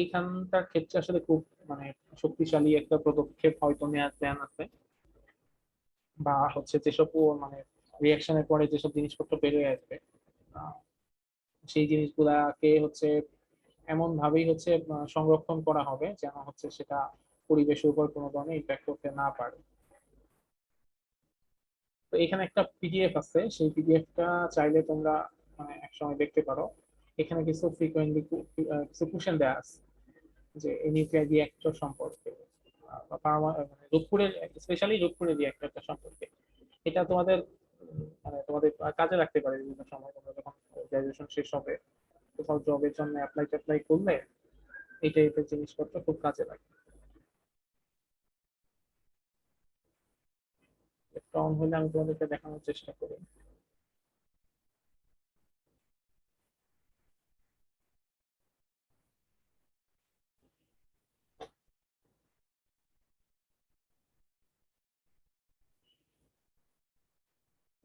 এইখানটার ক্ষেত্রে আসলে খুব মানে শক্তিশালী একটা পদক্ষেপ হয়তো নেওয়ার প্ল্যান আছে, বা হচ্ছে যেসব মানে রিয়াকশনের পরে যেসব জিনিসপত্র বেরিয়ে আসবে আহ, সেই জিনিসগুলাকে হচ্ছে এমন ভাবেই হচ্ছে সংরক্ষণ করা হবে যেন হচ্ছে সেটা পরিবেশের উপর কোনো ধরনের ইম্প্যাক্ট করতে না পারে। তো এখানে একটা পিডিএফ আছে, সেই পিডিএফটা চাইলে তোমরা মানে একসময় দেখতে পারো। এখানে কিছু ফ্রিকোয়েন্টলি কিছু কোশ্চেন দেওয়া আছে যে এই নিউক্লিয়ার রিঅ্যাক্টর সম্পর্কে, বা মানে রূপপুরের, স্পেশালি রূপপুরের রিঅ্যাক্টরটা সম্পর্কে। এটা তোমাদের মানে তোমাদের কাজে লাগতে পারে বিভিন্ন সময়, তোমরা যখন গ্রাজুয়েশন শেষ হবে কোথাও জবের জন্য অ্যাপ্লাই করলে এই টাইপের জিনিসপত্র খুব কাজে লাগে। একটা অন হলে আমি তোমাদেরকে দেখানোর চেষ্টা করি।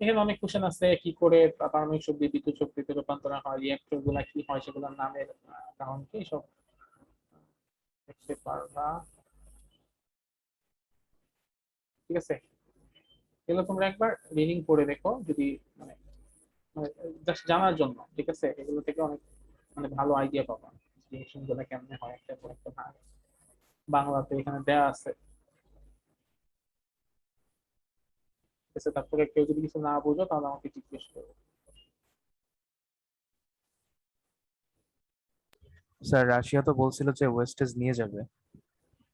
এখানে অনেক কোশ্চেন আছে, কি করে পারমাণবিক শক্তি বিদ্যুৎ শক্তিতে রূপান্তর হয়, রিঅ্যাক্টর গুলা কি হয়, সেগুলোর নামের কারণ কি, সব দেখতে পারবা। ঠিক আছে। এগুলো তোমরা একবার রিডিং করে দেখো যদি মানে মানে জাস্ট জানার জন্য। ঠিক আছে, এগুলো থেকে অনেক মানে ভালো আইডিয়া পাবা জিনিসগুলো কেমনে হয় একটা পর একটা ভাগ। বাংলাতে এখানে দেয়া আছে। ঠিক আছে, তারপরে কেউ যদি কিছু না বুঝো তাহলে আমাকে জিজ্ঞেস করো। স্যার রাশিয়া তো বলছিল যে ওয়েস্টেজ নিয়ে যাবে।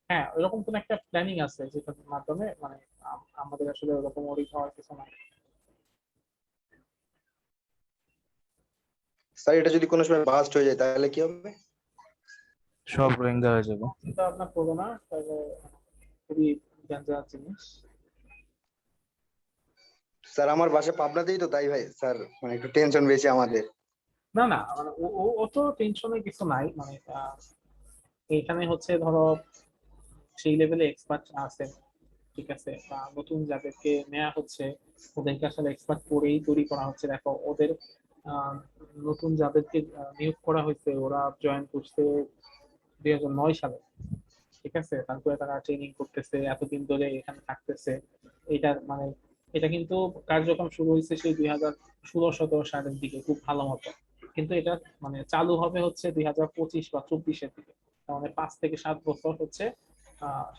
হ্যাঁ, ওইরকম কোন একটা প্ল্যানিং আছে যেটার মাধ্যমে মানে আমাদের আসলে ওরকম ওরি হওয়ার কিছু নাই। স্যার এটা যদি কোনো সময় বাস্ট হয়ে যায় তাহলে কি হবে? সব রোহিঙ্গা হয়ে যাবে। চিন্তা ভাবনা করবো না, তাহলে খুবই ডেঞ্জারাস জিনিস। স্যার আমার বাসা পাবনাতেই তো, তাই ভাই স্যার মানে একটু টেনশন বেশি আমাদের। না না, মানে ও ও ও তো টেনশনের কিছু নাই, মানে এখানে হচ্ছে ধরো সেই লেভেলে এক্সপার্ট আছে ঠিক আছে, বা নতুন যাদেরকে নেওয়া হচ্ছে ওদেরকে আসলে এক্সপার্ট করেই তৈরি করা হচ্ছে। দেখো ওদের আহ, নতুন যাদেরকে নিয়োগ করা হয়েছে ওরা জয়েন করছে 2009 সালে, ঠিক আছে। তারপরে তারা ট্রেনিং করতেছে, এতদিন ধরে এখানে থাকতেছে। এটার মানে এটা কিন্তু কার্যক্রম শুরু হয়েছে সেই 2016-17 সালের দিকে খুব ভালো মতো, কিন্তু এটা মানে চালু হবে হচ্ছে 2025 বা 24-এর দিকে। তার মানে 5 থেকে 7 বছর হচ্ছে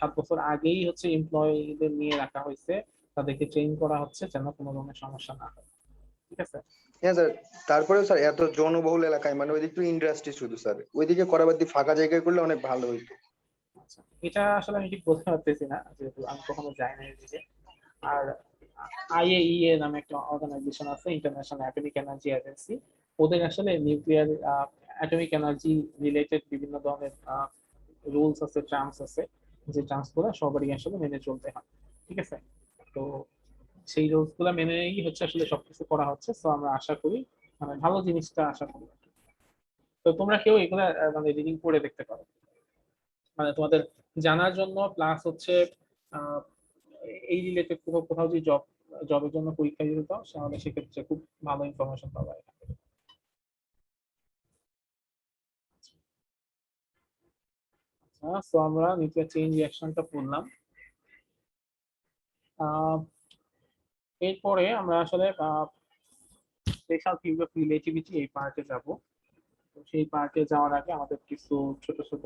7 বছর আগেই হচ্ছে এমপ্লয়ীদের নিয়ে রাখা হয়েছে, তাদেরকে ট্রেন করা হচ্ছে যেন কোনো ধরনের সমস্যা না হয়, ঠিক আছে। হ্যাঁ স্যার, তারপরেও স্যার এত জনবহুল এলাকায় মানে ওইদিকে তো ইন্ডাস্ট্রি শুধু স্যার, ওইদিকে করা বাদ দিয়ে ফাঁকা জায়গায় করলে অনেক ভালো হইতো। আচ্ছা, এটা আসলে আমি ঠিক বলতে পারতেছি না যেহেতু আমি কখনো যাই না এদিকে। আর আইএইএ নামে একটা অর্গানাইজেশন আছে, ইন্টারন্যাশনাল অ্যাটমিক এনার্জি এজেন্সি। ওদের আসলে নিউক্লিয়ার অ্যাটমিক এনার্জি রিলেটেড বিভিন্ন ধরনের রুলস আছে, টার্মস আছে, যে টার্মস গুলো সবারই আসলে মেনে চলতে হয়, ঠিক আছে। তো সেই রুলস গুলো মেনেই হচ্ছে আসলে সবকিছু করা হচ্ছে, তো আমরা আশা করি মানে ভালো জিনিসটা আশা করি। তো তোমরা কেউ এগুলা মানে রিডিং করে দেখতে পারো, মানে তোমাদের জানার জন্য, প্লাস হচ্ছে আহ, এই রিলেটেড কোথাও কোথাও যদি জবের জন্য পরীক্ষা দিতে চাও তাহলে সেক্ষেত্রে খুব ভালো ইনফরমেশন পাবা এখান থেকে। তো আমরা নিউক্লিয়ার চেইন রিঅ্যাকশনটা পড়লাম। আহ, এরপরে আমরা আসলে স্পেশাল ফিল্ড অফ রিলেটিভিটি এই পার্টে যাব। তো সেই পার্টে যাওয়ার আগে আমাদের কিছু ছোট ছোট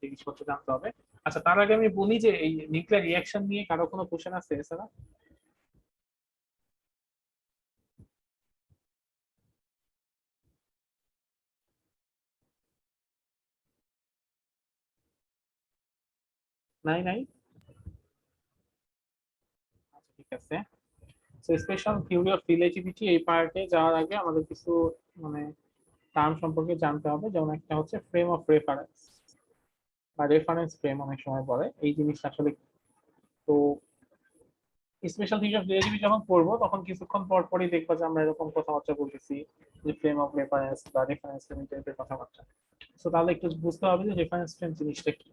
জিনিসপত্র জানতে হবে। আচ্ছা, তার আগে আমি বলি যে এই নিউক্লিয়ার রিঅ্যাকশন নিয়ে কারো কোনো কোশ্চেন আছে এছাড়া? নাই নাই? আচ্ছা, ঠিক আছে। স্পেশাল থিওরি অফ রিলেটিভিটি এই পার্টে যাওয়ার আগে আমাদের কিছু মানে টার্ম সম্পর্কে জানতে হবে, যেমন একটা হচ্ছে ফ্রেম অফ রেফারেন্স বা রেফারেন্স ফ্রেম অনেক সময় বলে এই জিনিসটা আসলে কি। তো স্পেশাল থিওরি অফ রিলেটিভিটি যখন পড়বো তখন কিছুক্ষণ পর পরই দেখবো যে আমরা এরকম কথাবার্তা বলতেছি যে ফ্রেম অফ রেফারেন্স বা রেফারেন্স ফ্রেম টাইপের কথাবার্তা। তো তাহলে একটু বুঝতে হবে যে রেফারেন্স ফ্রেম জিনিসটা কি।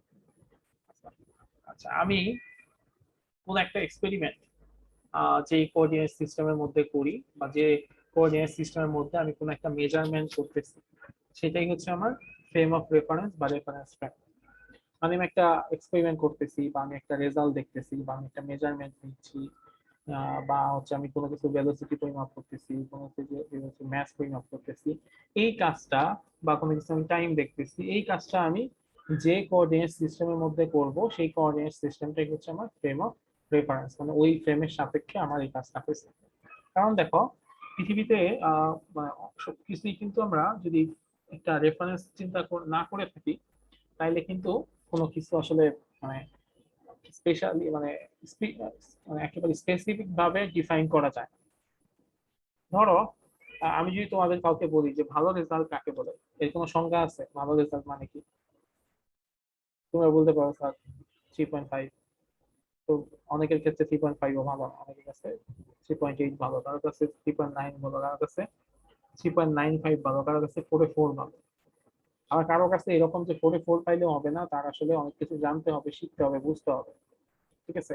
আচ্ছা, আমি কোন একটা এক্সপেরিমেন্ট যে কোঅর্ডিনেট সিস্টেমের মধ্যে করি বা যে কোঅর্ডিনেট সিস্টেমের মধ্যে আমি কোনো একটা মেজারমেন্ট করতেছি, সেটাই হচ্ছে আমার ফ্রেম অফ রেফারেন্স বা রেফারেন্স ফ্রেম। মানে আমি একটা এক্সপেরিমেন্ট করতেছি বা আমি একটা রেজাল্ট দেখতেছি বা আমি একটা মেজারমেন্ট নিচ্ছি, বা হচ্ছে আমি কোনো কিছু ভেলোসিটি পরিমাপ করতেছি, কোনো কিছু ম্যাস পরিমাপ করতেছি, এই কাজটা বা কোনো কিছু আমি টাইম দেখতেছি, এই কাজটা আমি যে কোঅর্ডিনেট সিস্টেমের মধ্যে করব সেই কোঅর্ডিনেট সিস্টেমটাই হচ্ছে আমার ফ্রেম অফ রেফারেন্স, মানে ওই ফ্রেমের সাপেক্ষে আমার এই কাজটা হয়েছে। কারণ দেখো পৃথিবীতে মানে সবকিছুই কিন্তু আমরা যদি একটা রেফারেন্স চিন্তা না করে থাকি তাইলে কিন্তু কোনো কিছু আসলে মানে স্পেশালি মানে মানে একেবারে স্পেসিফিক ভাবে ডিফাইন করা যায় না। ধরো আমি যদি তোমাদের কাউকে বলি যে ভালো রেজাল্ট কাকে বলে, এর কোনো সংজ্ঞা আছে? ভালো রেজাল্ট মানে কি? তোমরা বলতে পারো স্যার 3.5। তো অনেকের ক্ষেত্রে 3.5ও ভালো, অনেকের কাছে 3.8 ভালো, কারো কাছে 3.9 ভালো, কারো কাছে 3.95 ভালো, কারো কাছে 4.4 ভালো। আবার কারো কাছে এরকম যে 4.4 পাইলেও হবে না, তার আসলে অনেক কিছু জানতে হবে, শিখতে হবে, বুঝতে হবে, ঠিক আছে।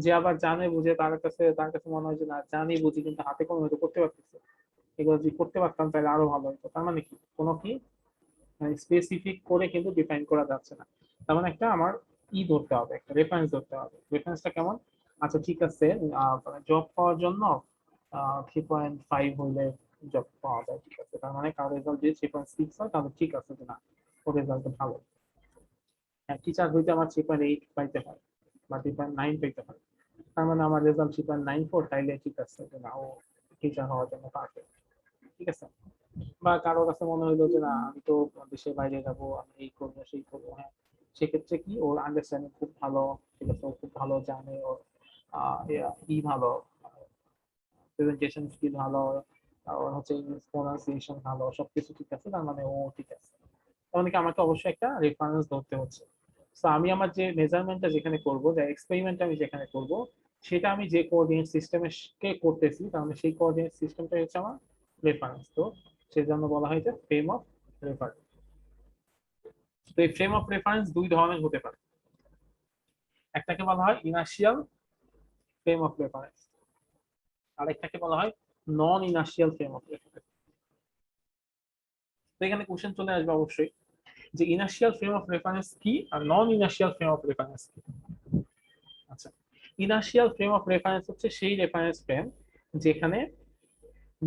যে আবার জানে বুঝে তার কাছে মনে হয় যে না জানি বুঝি কিন্তু হাতে কোনো হয়তো করতে পারতেছে, এগুলো যদি করতে পারতাম তাহলে আরো ভালো হতো। তার মানে কি কোনো কি স্পেসিফিক করে কিন্তু ডিফাইন করা যাচ্ছে না। তার মানে একটা আমার ধরতে হবে, একটা রেফারেন্স ধরতে হবে। রেফারেন্সটা কেমন? আচ্ছা ঠিক আছে, জব পাওয়ার জন্য 3.5 হইলে জব পাওয়া যায়, ঠিক আছে। তার মানে কারো রেজাল্ট যদি 3.6 হয় তাহলে ঠিক আছে যে না ওর রেজাল্ট ভালো। হ্যাঁ, টিচার হইতে আমার 3.8 পাইতে হয় বা 3.9 পাইতে হয়, তার মানে আমার রেজাল্ট 3.94, তাইলে ঠিক আছে যে না ও টিচার হওয়ার জন্য পারফেক্ট, ঠিক আছে। বা কারোর কাছে মনে হইলো যে না আমি তো দেশের বাইরে যাবো, আমি এই করবো সেই করবো, হ্যাঁ, সেক্ষেত্রে কি ওর আন্ডারস্ট্যান্ডিং খুব ভালো, ঠিক আছে, ও খুব ভালো জানে, ওর ভালো, প্রেজেন্টেশন স্কিল ভালো, ওর হচ্ছে ইংলিশ প্রোনাউন্সিয়েশন ভালো, সবকিছু ঠিক আছে, তার মানে ও ঠিক আছে। তার মানে কি আমাকে অবশ্যই একটা রেফারেন্স ধরতে হচ্ছে। তো আমি আমার যে মেজারমেন্টটা যেখানে করব, যে এক্সপেরিমেন্ট আমি যেখানে করব, সেটা আমি যে কোঅর্ডিনেট সিস্টেমে কে করতেছি, তার মানে সেই কোঅর্ডিনেট সিস্টেমটা হচ্ছে আমার রেফারেন্স। তো সেজন্য বলা হয় যে ফ্রেম অফ রেফারেন্স। তো এই ফ্রেম অফ রেফারেন্স দুই ধরনের হতে পারে। একটাকে বলা হয় ইনার্শিয়াল ফ্রেম অফ রেফারেন্স, আরেকটাকে বলা হয় নন ইনার্শিয়াল ফ্রেম অফ রেফারেন্স। তো এখানে কোশ্চেন চলে আসবে অবশ্যই যে ইনার্শিয়াল ফ্রেম অফ রেফারেন্স কি আর নন ইনার্শিয়াল ফ্রেম অফ রেফারেন্স কি। আচ্ছা, ইনার্শিয়াল ফ্রেম অফ রেফারেন্স হচ্ছে সেই রেফারেন্স ফ্রেম যেখানে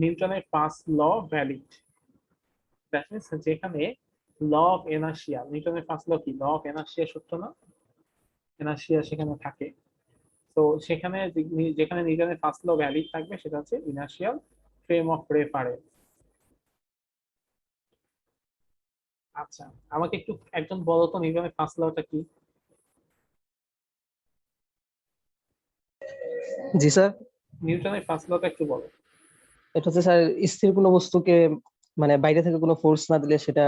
নিউটনের first law valid. That means যেখানে ল অফ এনার্শিয়া, নিউটনের ফার্স্ট ল কি, ল অফ এনার্শিয়া সূত্র না, এনার্শিয়া সেখানে থাকে। তো সেখানে যেখানে নিউটনের ফার্স্ট ল ভ্যালিড থাকবে সেটা হচ্ছে ইনার্শিয়াল ফ্রেম অফ রেফারেন্স। আচ্ছা, আমাকে একটু একজন বলো তো নিউটনের ফার্স্ট লটা কি? জি স্যার, নিউটনের ফার্স্ট লটা একটু বলো। এটা হচ্ছে স্যার স্থির কোনো বস্তুকে মানে বাইরে থেকে কোনো ফোর্স না দিলে সেটা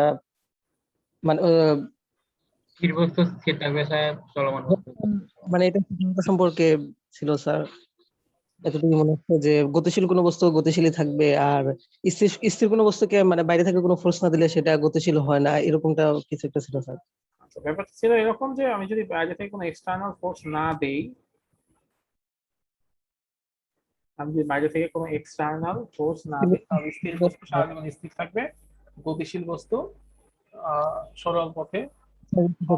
মানে স্থির বস্তু স্থির থাকবে স্যার, চলমান বস্তু। মানে এটা ক্ষমতা সম্পর্কে ছিল স্যার। এতটুকু মনে হচ্ছে যে গতিশীল কোনো বস্তু গতিশীলই থাকবে, আর স্থির স্থির কোনো বস্তুকে মানে বাইরে থেকে কোনো ফোর্স না দিলে সেটা গতিশীল হয় না, এরকমটা কিছু একটা ছিল স্যার। আচ্ছা, ব্যাপারটা ছিল এরকম যে আমি যদি বাইরে থেকে কোনো এক্সটার্নাল ফোর্স না দেই, আমি যদি বাইরে থেকে কোনো এক্সটার্নাল ফোর্স না দিই তাহলে স্থির বস্তু সারা জীবন স্থির থাকবে, গতিশীল বস্তু সরল পথে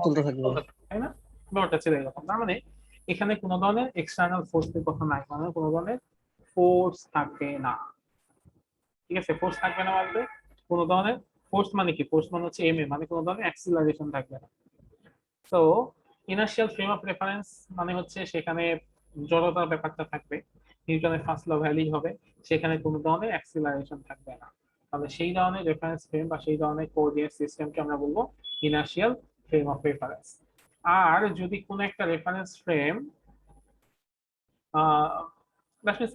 চলতে থাকবে। চলতে থাকবে, তাই না? ব্যাপারটা ছিল এরকম। তার মানে এখানে কোনো ধরনের এক্সটার্নাল ফোর্সের কথা নাই, মানে কোনো ধরনের ফোর্স থাকবে না। ঠিক আছে, ফোর্স থাকবে না বলতে কোনো ধরনের ফোর্স মানে কি, ফোর্স মানে হচ্ছে এম এ, মানে কোনো ধরনের অ্যাক্সিলারেশন থাকবে না। তো ইনার্শিয়াল ফ্রেম অফ রেফারেন্স মানে হচ্ছে সেখানে জড়তার ব্যাপারটা থাকবে, নিউটনের ফার্স্ট ল ভ্যালিড হবে, সেখানে কোনো ধরনের অ্যাক্সিলারেশন থাকবে না। তাহলে সেই ধরনের রেফারেন্স ফ্রেম বা সেই ধরনের কোঅর্ডিনেট সিস্টেমকে আমরা বলবো ইনার্শিয়াল ফ্রেম অফ রেফারেন্স। আর যদি কোনো একটা রেফারেন্স ফ্রেম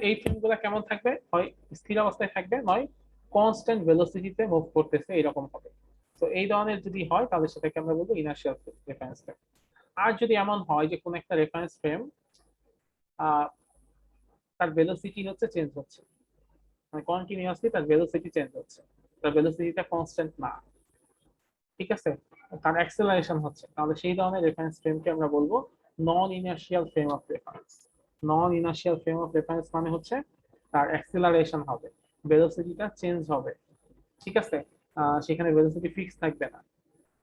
এই ফ্রেমগুলো কেমন থাকবে, হয় স্থির অবস্থায় থাকবে, নয় কনস্ট্যান্ট ভেলোসিটিতে মুভ করতেছে, এরকম হবে। তো এই ধরনের যদি হয় তাহলে সেটাকে আমরা বলবো ইনার্শিয়াল রেফারেন্স ফ্রেম। আর যদি এমন হয় যে কোন একটা রেফারেন্স ফ্রেম তার ভেলোসিটি হচ্ছে চেঞ্জ হচ্ছে, মানে কন্টিনিউয়াসলি তার ভেলোসিটি চেঞ্জ হচ্ছে, তার ভেলোসিটিটা কনস্ট্যান্ট না, ঠিক আছে, তার অ্যাক্সেলারেশন হচ্ছে, তাহলে সেই ধরনের রেফারেন্স ফ্রেমকে আমরা বলবো non inertial frame of reference. Non inertial frame of reference মানে হচ্ছে তার অ্যাক্সেলারেশন হবে, ভেলোসিটিটা চেঞ্জ হবে, ঠিক আছে, সেখানে ভেলোসিটি ফিক্স থাকবে না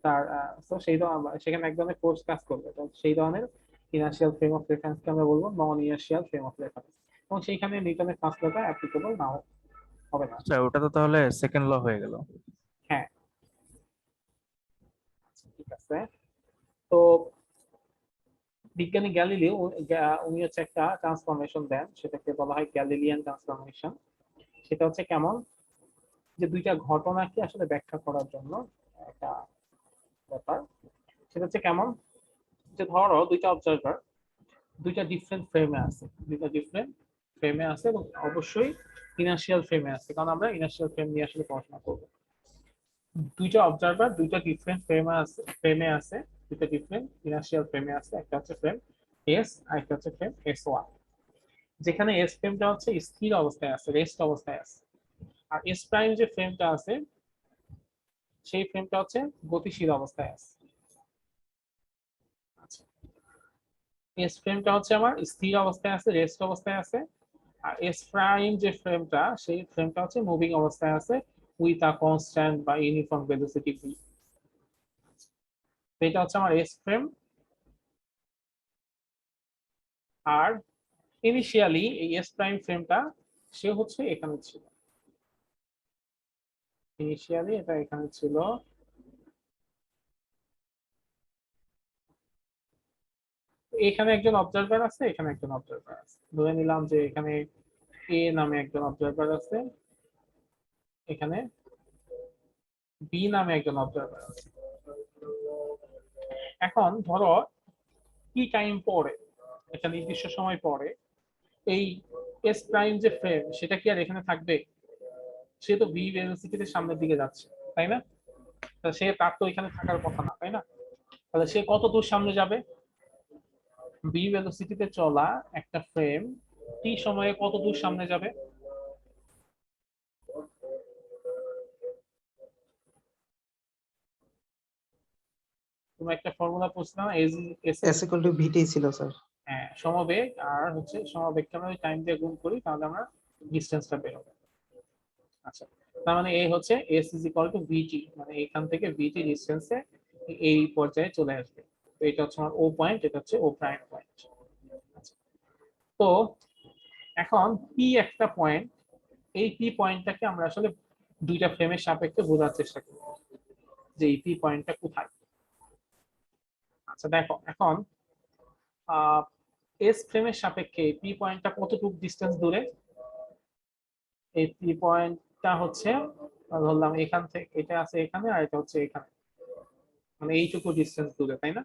তার। তো সেই সেখানে এক ধরনের ফোর্স কাজ করবে, তো সেই ধরনের ইনার্শিয়াল ফ্রেম অফ রেফারেন্সকে আমরা বলবো non inertial frame of reference, এবং সেইখানে নিউটনের ফার্স্ট লটা অ্যাপ্লিকেবল নাও হবে না। স্যার ওটা তো তাহলে সেকেন্ড ল হয়ে গেল। হ্যাঁ, ঠিক আছে। তো বিজ্ঞানী গ্যালিলিও উনি হচ্ছে একটা ট্রান্সফরমেশন দেন, সেটাকে বলা হয় গ্যালিলিয়ান ট্রান্সফরমেশন। সেটা হচ্ছে কেমন, যে দুইটা ঘটনাকে আসলে ব্যাখ্যা করার জন্য একটা ব্যাপার। সেটা হচ্ছে কেমন, যে ধরো দুইটা অবজারভার দুইটা ডিফারেন্ট ফ্রেমে আছে, দুইটা ডিফারেন্ট ফ্রেমে আছে এবং অবশ্যই ইনার্শিয়াল ফ্রেমে আছে, কারণ আমরা ইনার্শিয়াল ফ্রেম নিয়ে আসলে পড়াশোনা করব। দুইটা অবজারভার দুইটা ডিফারেন্ট ফ্রেমে আছে, দুইটা ডিফারেন্ট ইনার্শিয়াল ফ্রেমে আছে, একটা হচ্ছে ফ্রেম এস আর একটা হচ্ছে ফ্রেম এস ওয়ান। যেখানে এস ফ্রেমটা হচ্ছে স্থির অবস্থায় আছে, রেস্ট অবস্থায় আছে, আর এস প্রাইম যে ফ্রেমটা আছে সেই ফ্রেমটা হচ্ছে গতিশীল অবস্থায় আছে। আচ্ছা, এস ফ্রেমটা হচ্ছে আমার স্থির অবস্থায় আছে, রেস্ট অবস্থায় আছে, আর এস প্রাইম যে ফ্রেমটা সেই ফ্রেমটা হচ্ছে মুভিং অবস্থায় আছে উইথ আ কনস্ট্যান্ট বা ইউনিফর্ম ভেলোসিটি ভি। এটা হচ্ছে আমার এস ফ্রেম। আর ইনিশিয়ালি এই এস প্রাইম ফ্রেমটা সে হচ্ছে এখানে ছিল, ইনিশিয়ালি এটা এখানে ছিল, এখানে একজন অবজারভার আছে, এখানে একজন অবজারভার আছে, ধরে নিলাম যে এখানে এ নামে একজন অবজারভার আছে, এখানে বি নামে একজন অবজারভার আছে। এখন ধরো কি টাইম পরে, একটা নির্দিষ্ট সময় পরে এই এস প্রাইম যে ফ্রেম সেটা কি আর এখানে থাকবে? সে তো ভি ভেলোসিটিতে সামনের দিকে যাচ্ছে, তাই না? তা সে তার তো এখানে থাকার কথা না, তাই না? তাহলে সে কত দূর সামনে যাবে? ভি ভেলোসিটিতে চলা একটা ফ্রেম টি সময়ে কত দূর সামনে যাবে? কোনো একটা ফর্মুলা পড়ছিলাম এস এস ইকুয়াল টু ভিটি ছিল স্যার। হ্যাঁ, সমবেগ আর হচ্ছে সমবেগকে আমরা টাইম দিয়ে গুণ করি, তাহলে আমরা ডিসটেন্সটা বের হবে। আচ্ছা, তার মানে এই হচ্ছে এস ইজ ইকুয়াল টু ভিটি, মানে এখান থেকে ভিটি ডিসটেন্সে এই পর্যায়ে চলে আসবে। তো এটা হচ্ছে আমার ও পয়েন্ট, এটা হচ্ছে ও প্রাইম পয়েন্ট। তো এখন পি একটা পয়েন্ট, এই পি পয়েন্টটাকে আমরা আসলে দুইটা ফ্রেমের সাপেক্ষে বোঝার চেষ্টা করব যে এই পি পয়েন্টটা কোথায়। আচ্ছা দেখো, এখন এস ফ্রেমের সাপেক্ষে পি পয়েন্টটা কতটুকু ডিসটেন্স দূরে? এই পি পয়েন্টটা হচ্ছে ধরলাম এখান থেকে, এটা আছে এখানে আর এটা হচ্ছে এখানে, মানে এইটুকু ডিসটেন্স দূরে, তাই না?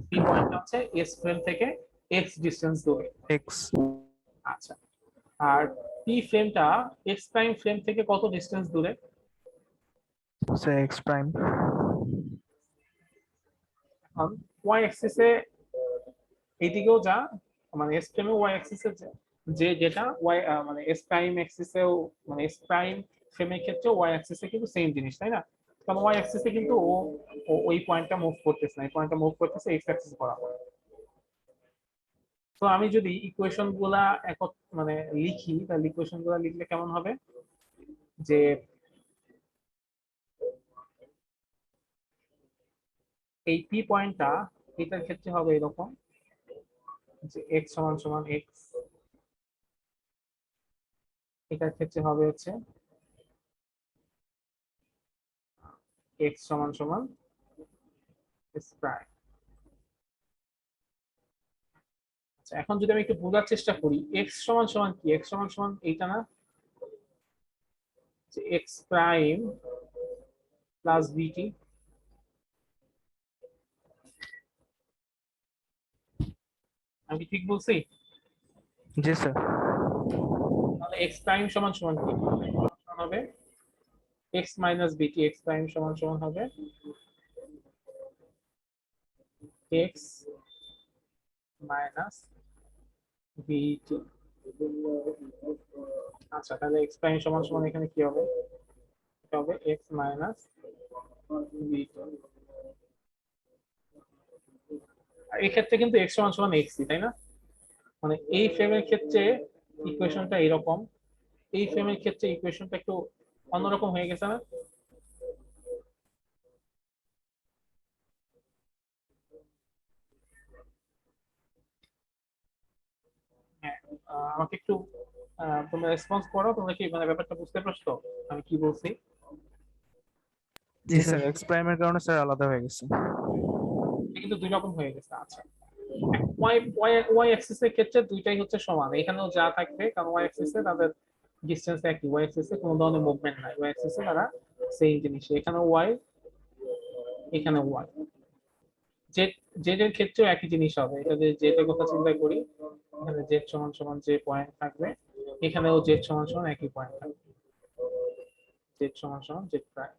পি পয়েন্টটা হচ্ছে এস ফ্রেম থেকে এক্স ডিসটেন্স দূরে। এক্স। আচ্ছা, আর পি ফ্রেমটা এক্স প্রাইম ফ্রেম থেকে কত ডিসটেন্স দূরে? Sir x prime. এখন ওয়াই অ্যাক্সিসে এইদিকেও যা, মানে এস ফ্রেমে ওয়াই অ্যাক্সিসে যে যেটা ওয়াই মানে এস প্রাইম অ্যাক্সিসেও, মানে এস প্রাইম ফ্রেমের ক্ষেত্রে ওয়াই অ্যাক্সিসে কিন্তু সেম জিনিস, তাই না? কারণ ওয়াই অ্যাক্সিসে কিন্তু ও ওই পয়েন্টটা মুভ করতেছে না, এই পয়েন্টটা মুভ করতেছে এক্স অ্যাক্সিস বরাবর। তো আমি যদি ইকুয়েশন গুলা মানে লিখি, তাহলে ইকুয়েশন গুলা লিখলে কেমন হবে? যে এই পি পয়েন্টটা এটার ক্ষেত্রে হবে এরকম যে এক্স সমান সমান এক্স, এটার ক্ষেত্রে হবে হচ্ছে এক্স সমান সমান এস প্রাইম। আচ্ছা, এখন যদি আমি একটু বোঝার চেষ্টা করি, এক্স সমান সমান কি? এক্স সমান সমান এইটা না, যে এক্স প্রাইম প্লাস বিটি। আমি কি ঠিক বলছি? জি স্যার। তাহলে এক্স প্রাইম সমান সমান কি হবে? এক্স মাইনাস বিটি। এক্স প্রাইম সমান সমান হবে এক্স মাইনাস বিটি। আচ্ছা, তাহলে এক্স প্রাইম সমান সমান এখানে কি হবে? এটা হবে এক্স মাইনাস বিটি। আর এই ক্ষেত্রে কিন্তু এক্স সমান সমান এক্সই, তাই না? মানে এই ফ্রেমের ক্ষেত্রে ইকুয়েশনটা এরকম, এই ফ্রেমের ক্ষেত্রে ইকুয়েশনটা একটু অন্যরকম হয়ে গেছে না? হ্যাঁ, আমাকে একটু তোমরা রেসপন্স করো, তোমরা কি মানে ব্যাপারটা বুঝতে পারছো আমি কি বলছি? জি স্যার, এক্স প্রাইমের কারণে স্যার আলাদা হয়ে গেছে। এটা কিন্তু দুই রকম হয়ে গেছে। আচ্ছা, ওয়াই ওয়াই ওয়াই অ্যাক্সিস এর ক্ষেত্রে দুইটাই হচ্ছে সমান, এখানেও যা থাকবে, কারণ ওয়াই অ্যাক্সিস এ তাদের ডিসটেন্স একই, ওয়াই অ্যাক্সিস এ কোনো ধরনের মুভমেন্ট নাই, ওয়াই অ্যাক্সিস এ তারা সেম জিনিস, এখানে ওয়াই এখানে ওয়াই। জেড জেড এর ক্ষেত্রেও একই জিনিস হবে, এটা যে জেড এর কথা চিন্তা করি, এখানে জেড সমান সমান যে পয়েন্ট থাকবে, এখানেও জেড সমান সমান একই পয়েন্ট থাকবে, জেড সমান সমান জেড প্রাইম।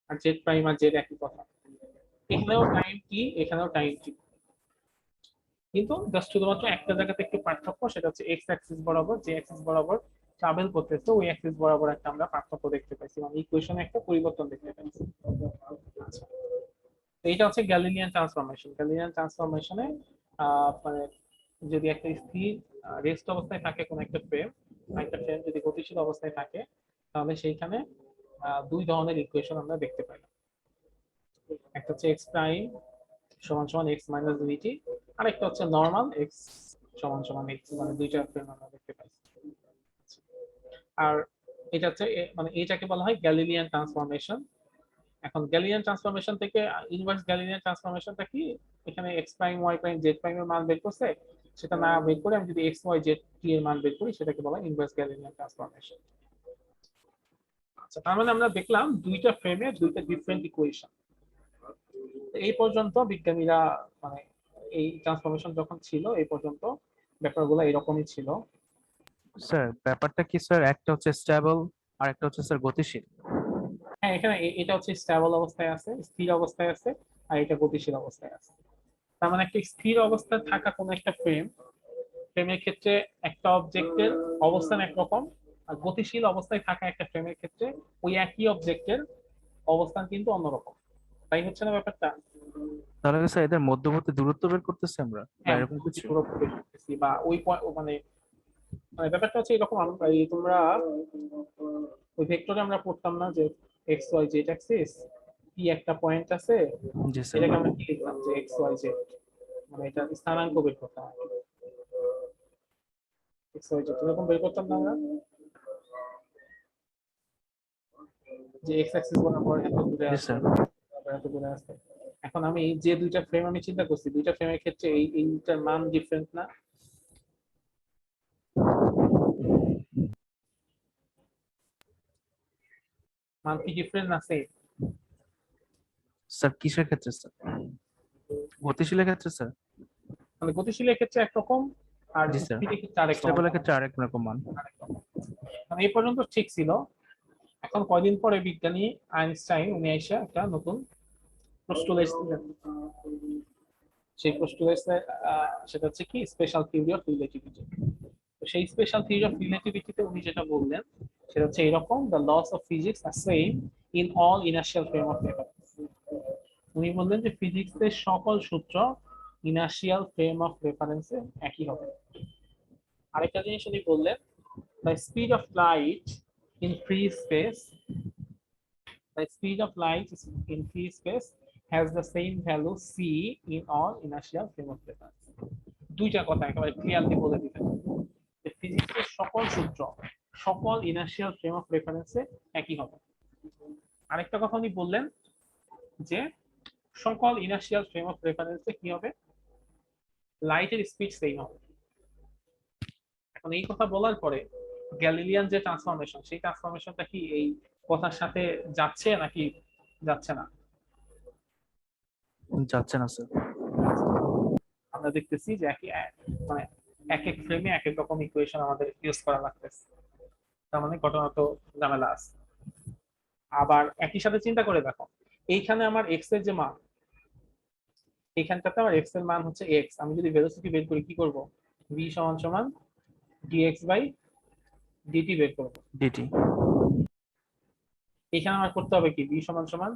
আর জেড প্রাইম আর জেড একই কথা, এখানেও টাইম টি, এখানেও টাইম টি, কিন্তু জাস্ট শুধুমাত্র একটা জায়গাতে একটু পার্থক্য, সেটা হচ্ছে এক্স অ্যাক্সিস বরাবর, যে অ্যাক্সিস বরাবর ট্রাভেল করতেছে ওই অ্যাক্সিস বরাবর একটা আমরা পার্থক্য দেখতে পাইছি, মানে ইকুয়েশনে একটা পরিবর্তন দেখতে পাইছি। আচ্ছা, তো এটা হচ্ছে গ্যালিলিয়ান ট্রান্সফরমেশন। গ্যালিলিয়ান ট্রান্সফরমেশনে মানে যদি একটা স্থির রেস্ট অবস্থায় থাকে কোন একটা ফ্রেম, একটা ফ্রেম যদি গতিশীল অবস্থায় থাকে, তাহলে সেইখানে দুই ধরনের ইকুয়েশন আমরা দেখতে পাই। একটা হচ্ছে এক্স প্রাইম সমান সমান এক্স মাইনাস ভিটি, আর একটা হচ্ছে নর্মাল এক্স সমান সমান এক্স, মানে দুইটা ফ্রেম আমরা দেখতে পাই। আর এটা হচ্ছে মানে এটাকে বলা হয় গ্যালিলিয়ান ট্রান্সফরমেশন। এখন গ্যালিলিয়ান ট্রান্সফরমেশন থেকে ইনভার্স গ্যালিলিয়ান ট্রান্সফরমেশনটা কি? এখানে x prime y prime z prime এর মান বের করছে, সেটা না বের করে আমি যদি এক্স ওয়াই জেড টি এর মান বের করি, সেটাকে বলা হয় ইনভার্স গ্যালিলিয়ান ট্রান্সফরমেশন। আচ্ছা, তার মানে আমরা দেখলাম দুইটা ফ্রেমে দুইটা ডিফারেন্ট ইকুয়েশন। এই পর্যন্ত বিজ্ঞানীরা মানে এই ট্রান্সফরমেশন যখন ছিল এই পর্যন্ত ব্যাপারগুলো এরকমই ছিল। স্যার ব্যাপারটা কি স্যার, একটা হচ্ছে স্টেবল আর একটা হচ্ছে স্যার গতিশীল? হ্যাঁ, এখানে এটা হচ্ছে স্টেবল অবস্থায় আছে, স্থির অবস্থায় আছে, আর এটা গতিশীল অবস্থায় আছে। তার মানে একটা স্থির অবস্থায় থাকা কোন একটা ফ্রেমের ক্ষেত্রে একটা অবজেক্টের অবস্থান একরকম, আর গতিশীল অবস্থায় থাকা একটা ফ্রেমের ক্ষেত্রে ওই একই অবজেক্টের অবস্থান কিন্তু অন্যরকম, তাই হচ্ছে না ব্যাপারটা? তাহলে স্যার এদের মধ্যবর্তী দূরত্ব বের করতেছি আমরা বা হ্যাঁ, এরকম কিছু? দূরত্ব বের করতেছি বা ওই মানে মানে ব্যাপারটা হচ্ছে এরকম, এই তোমরা ওই ভেক্টরে আমরা পড়তাম না যে এক্স ওয়াই জেড অ্যাক্সিস, কি একটা পয়েন্ট আছে, জি স্যার। এটাকে আমরা কি লিখলাম যে এক্স ওয়াই জেড, মানে এটা স্থানাঙ্ক বের করতাম, এক্স ওয়াই জেড এরকম বের করতাম না আমরা, যে এক্স অ্যাক্সিস বরাবর এত দূরে জি আছে, স্যার। এত দূরে আছে। এখন আমি যে দুইটা ফ্রেম আমি চিন্তা করছি, দুইটা ফ্রেমের ক্ষেত্রে এইটার মান ডিফারেন্ট না? মান কি ডিফারেন্ট না সেম? স্যার কিসের ক্ষেত্রে স্যার? গতিশীলের ক্ষেত্রে স্যার? মানে গতিশীলের ক্ষেত্রে একরকম, আর জি স্যার। স্থিরের ক্ষেত্রে আরেক রকম। স্টেবলের ক্ষেত্রে আরেক রকম মান। মানে এই পর্যন্ত ঠিক ছিল। এখন কয়দিন পরে বিজ্ঞানী আইনস্টাইন উনি এসে একটা নতুন পোস্টুলেট দিলেন। সেই পোস্টুলেট সেটা হচ্ছে কি স্পেশাল থিওরি অফ রিলেটিভিটি। তো সেই স্পেশাল থিওরি অফ রিলেটিভিটিতে উনি যেটা বললেন সেটা হচ্ছে এরকম, the laws of physics are same in all inertial frame of reference. উনি বললেন যে ফিজিক্সের সকল সূত্র ইনার্শিয়াল ফ্রেম অফ রেফারেন্সে একই হবে। আরেকটা জিনিস উনি বললেন, the speed of light in free space, the speed of light in free space has the same value c in all inertial frame of reference. দুইটা কথা একেবারে ক্লিয়ারলি বলে দিতেন যে ফিজিক্সের সকল সূত্র সকল ইনার্শিয়াল ফ্রেম অফ রেফারেন্সে একই হবে। আরেকটা কথা উনি বললেন যে সকল ইনার্শিয়াল ফ্রেম অফ রেফারেন্সে কি হবে, লাইটের স্পিড সেম হবে। এখন এই কথা বলার পরে গ্যালিলিয়ান যে ট্রান্সফরমেশন, সেই ট্রান্সফরমেশনটা কি এই কথার সাথে যাচ্ছে নাকি যাচ্ছে না? যাচ্ছে না স্যার। আমরা দেখতেছি যে মানে এক এক ফ্রেমে এক এক রকম ইকুয়েশন আমাদের ইউজ করা লাগতেছে, তার মানে ঘটনা তো ঝামেলা আছে। আবার একই সাথে চিন্তা করে দেখো, এইখানে আমার এক্স এর যে মান, এইখানটাতে আমার এক্স এর মান হচ্ছে এক্স, আমি যদি ভেলোসিটি বের করি কি করব, ভি সমান সমান ডিএক্স বাই ডিটি বের করব। ডিটি। এখানে আমার করতে হবে কি, ভি সমান সমান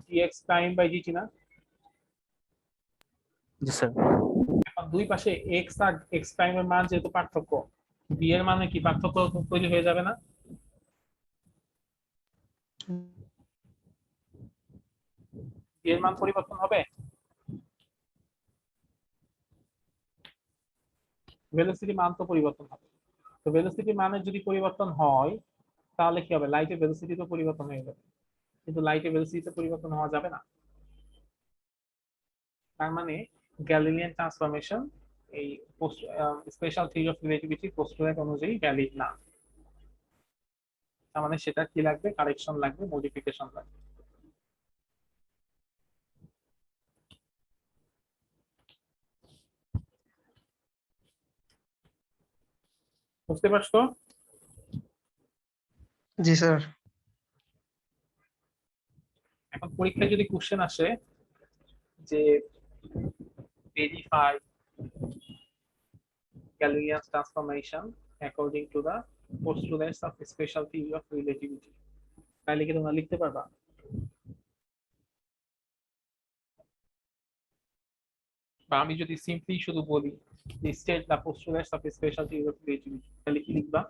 ডিএক্স প্রাইম বাই ডিটি না? জি স্যার। এখন দুই পাশে এক্স আর এক্স প্রাইমের মান যেহেতু পার্থক্য, বি এর মানে কি পার্থক্য তৈরি হয়ে যাবে না? বি এর মান পরিবর্তন হবে, ভেলোসিটি মান তো পরিবর্তন হবে। তো ভেলোসিটি মানের যদি পরিবর্তন হয় তাহলে কি হবে, লাইটের ভেলোসিটি তো পরিবর্তন হয়ে যাবে, কিন্তু লাইটের ভেলোসিটিতে পরিবর্তন হওয়া যাবে না। তার মানে গ্যালিলিয়ান ট্রান্সফরমেশন এই স্পেশাল থিওরি অফ রিলেটিভিটি পোস্টুলেট অনুযায়ী ভ্যালিড না। তার মানে সেটা কি লাগবে, কারেকশন লাগবে, মডিফিকেশন লাগবে। বুঝতে পারছো? জি স্যার। এখন পরীক্ষায় যদি কোশ্চেন আসে যে verify Galilean's transformation according to the postulates of special theory of relativity, তাহলে কি তোমরা লিখতে পারবা? বা আমি যদি সিম্পলি শুধু বলি state the postulates of special theory of relativity, তাহলে কি লিখবা?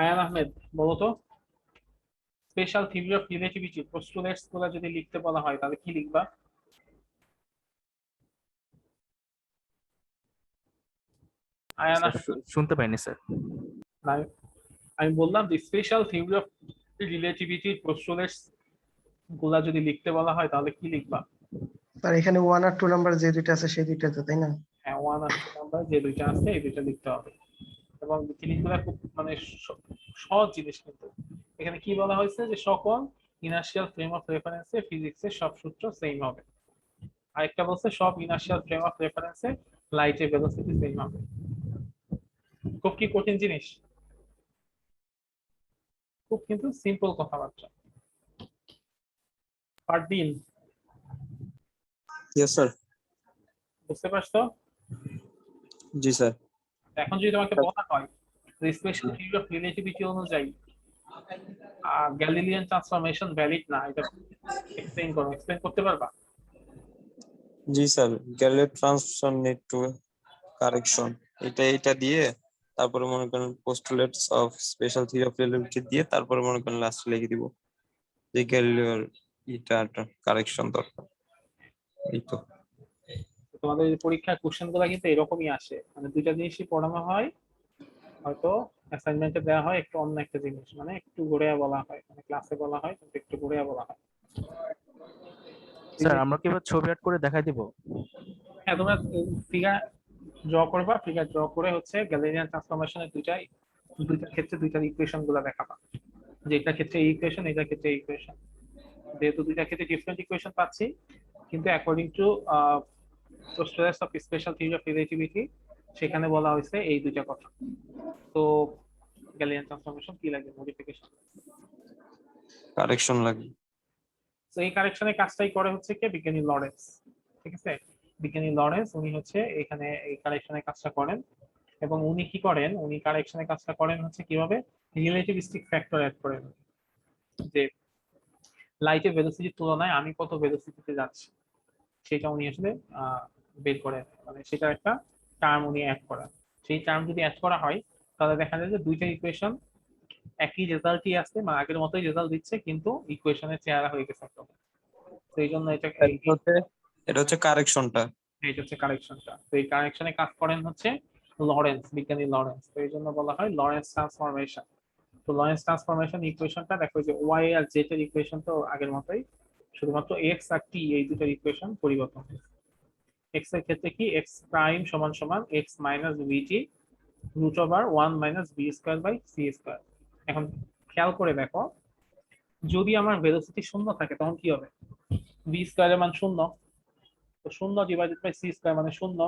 আয়ান আহমেদ বলো তো, স্পেশাল থিওরি অফ রিলেটিভিটি পোস্টুলেটস গুলো যদি লিখতে বলা হয় তাহলে কি লিখবা? আয়ান স্যার আহমেদ, শুনতে পাইনি স্যার। আমি বললাম যে স্পেশাল থিওরি অফ রিলেটিভিটি পোস্টুলেটস গুলা যদি লিখতে বলা হয় তাহলে কি লিখবা? স্যার এখানে 1 আর 2 নাম্বার যে দুইটা আছে সেই দুইটাতে, তাই না? হ্যাঁ, 1 আর 2 নাম্বার যে দুইটা আছে এই দুইটা লিখতে হবে। এবং জিনিসগুলো খুব মানে সহজ জিনিস, কিন্তু এখানে কি বলা হয়েছে যে সকল ইনার্শিয়াল ফ্রেম অফ রেফারেন্সে ফিজিক্সের সব সূত্র সেম হবে। আরেকটা বলছে সব ইনার্শিয়াল ফ্রেম অফ রেফারেন্সে লাইটের ভেলোসিটি সেম হবে। খুব কি কঠিন জিনিস? খুব কিন্তু সিম্পল কথাবার্তা। পারদিন ইয়েস স্যার। বুঝতে পারছো? জি স্যার। এখন যদি তোমাকে বলা হয় স্পেশাল থিওরি অফ রিলেটিভিটি অনুযায়ী গ্যালিলিয়ান ট্রান্সফরমেশন ভ্যালিড না, এটা এক্সপ্লেইন করতে পারবা? জি sir, Galileo transformation need to correction, এটা দিয়ে তারপরে মনে করেন postulates of special theory of relativity দিয়ে তারপরে মনে করেন লাস্টে লিখে দিব যে গ্যালিলিওর এটা কারেকশন দরকার। এই তো তোমাদের পরীক্ষার কোশ্চেন গুলা কিন্তু এরকমই আসে, মানে দুইটা জিনিসই পড়ানো হয়, হয়তো অ্যাসাইনমেন্টে দেওয়া হয় একটু অন্য একটা জিনিস, মানে একটু ঘুরিয়ে বলা হয়, মানে ক্লাসে বলা হয় কিন্তু একটু ঘুরিয়ে বলা হয়। স্যার আমরা কি এবার ছবি আর্ট করে দেখাই দিব? হ্যাঁ, তোমরা ফিগার ড্র করবা, ফিগার ড্র করে হচ্ছে গ্যালিলিয়ান ট্রান্সফরমেশনের দুইটা ক্ষেত্রে দুইটার ইকুয়েশন গুলা দেখাবা, যে এটার ক্ষেত্রে এই ইকুয়েশন, এটার ক্ষেত্রে এই ইকুয়েশন। যেহেতু দুইটা ক্ষেত্রে ডিফারেন্ট ইকুয়েশন পাচ্ছি, কিন্তু according to পোস্টুলেটস of special theory of relativity সেখানে বলা হয়েছে এই দুইটা কথা। তো গ্যালিলিয়ান ট্রান্সফরমেশন কি লাগে? মডিফিকেশন, কারেকশন লাগবে। তো এই কারেকশনের কাজটাই করে হচ্ছে কি বিজ্ঞানী লরেন্স। ঠিক আছে, বিজ্ঞানী লরেন্স উনি হচ্ছে এখানে এই কারেকশনের কাজটা করেন, এবং উনি কি করেন, উনি কারেকশনের কাজটা করেন হচ্ছে কিভাবে রিলেটিভিস্টিক ফ্যাক্টর অ্যাড করেন, যে লাইটের ভেলোসিটির তুলনায় আমি কত ভেলোসিটিতে যাচ্ছি সেটা উনি আসলে বের করেন, মানে সেটা একটা টার্ম উনি অ্যাড করেন। সেই টার্ম যদি অ্যাড করা হয় তাহলে দেখা যায় যে দুইটা ইকুয়েশন একই রেজাল্টই আসছে, মানে আগের মতোই রেজাল্ট দিচ্ছে, কিন্তু ইকুয়েশনের চেহারা হয়ে গেছে একটা। তো এই জন্য এটা এটা হচ্ছে কারেকশনটা। এই হচ্ছে কারেকশনটা। তো এই কারেকশনে কাজ করেন হচ্ছে লরেন্স, বিজ্ঞানী লরেন্স। তো এই জন্য বলা হয় লরেন্স ট্রান্সফরমেশন। তো লরেন্স ট্রান্সফরমেশন ইকুয়েশনটা দেখো যে ওয়াই আর জেড এর ইকুয়েশন তো আগের মতোই, শুধুমাত্র এক্স আর টি এই দুটোর ইকুয়েশন পরিবর্তন হয়েছে। এক্স এর ক্ষেত্রে কি এক্স প্রাইম সমান সমান x minus v t root over 1 minus b square by c square. এখন খেয়াল করে দেখো, যদি আমার ভেলোসিটি শূন্য থাকে তখন কি হবে? বি স্কয়ারের মান শূন্য, তো শূন্য ডিভাইডেড বাই সি স্কয়ার মানে শূন্য,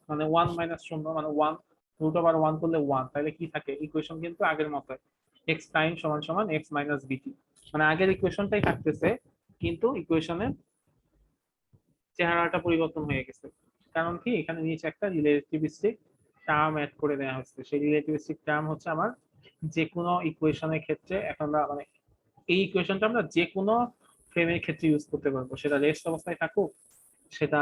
মানে 1 মাইনাস শূন্য মানে 1, রুট ওভার 1 করলে 1, তাহলে কি থাকে? ইকুয়েশন কিন্তু আগের মতোই, এক্স প্রাইম সমান সমান এক্স মাইনাস বিটি, মানে আগের ইকুয়েশনটাই থাকতেছে, কিন্তু ইকুয়েশনের চেহারাটা পরিবর্তন হয়ে গেছে। কারণ কি, এখানে নিচে একটা রিলেটিভিস্টিক টার্ম অ্যাড করে দেওয়া হচ্ছে। সেই রিলেটিভিস্টিক টার্ম হচ্ছে আমার যে কোনো ইকুয়েশনের ক্ষেত্রে, এখন আমরা মানে এই ইকুয়েশনটা আমরা যে কোনো ফ্রেমের ক্ষেত্রে ইউজ করতে পারবো, সেটা রেস্ট অবস্থায় থাকুক, সেটা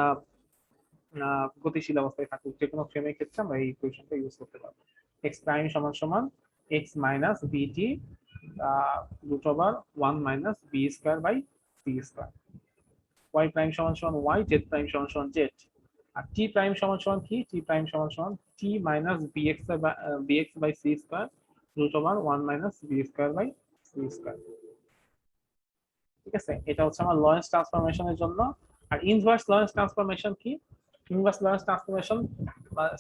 গতিশীল অবস্থায় থাকুক, যে কোনো ফ্রেমের ক্ষেত্রে আমরা এই ইকুয়েশনটা ইউজ করতে পারবো। এক্স প্রাইম সমান সমান x minus b t root over 1 minus b square by c square. y prime সমান সমান y, z প্রাইম সমান সমান z, আর t প্রাইম সমান সমান কি? t প্রাইম সমান সমান t minus bx by c square root over 1 minus b square by c square. ঠিক আছে, এটা হচ্ছে আমার লরেন্স ট্রান্সফরমেশনের জন্য। আর ইনভার্স লরেন্স ট্রান্সফরমেশন কি? ইনভার্স লরেন্স ট্রান্সফরমেশন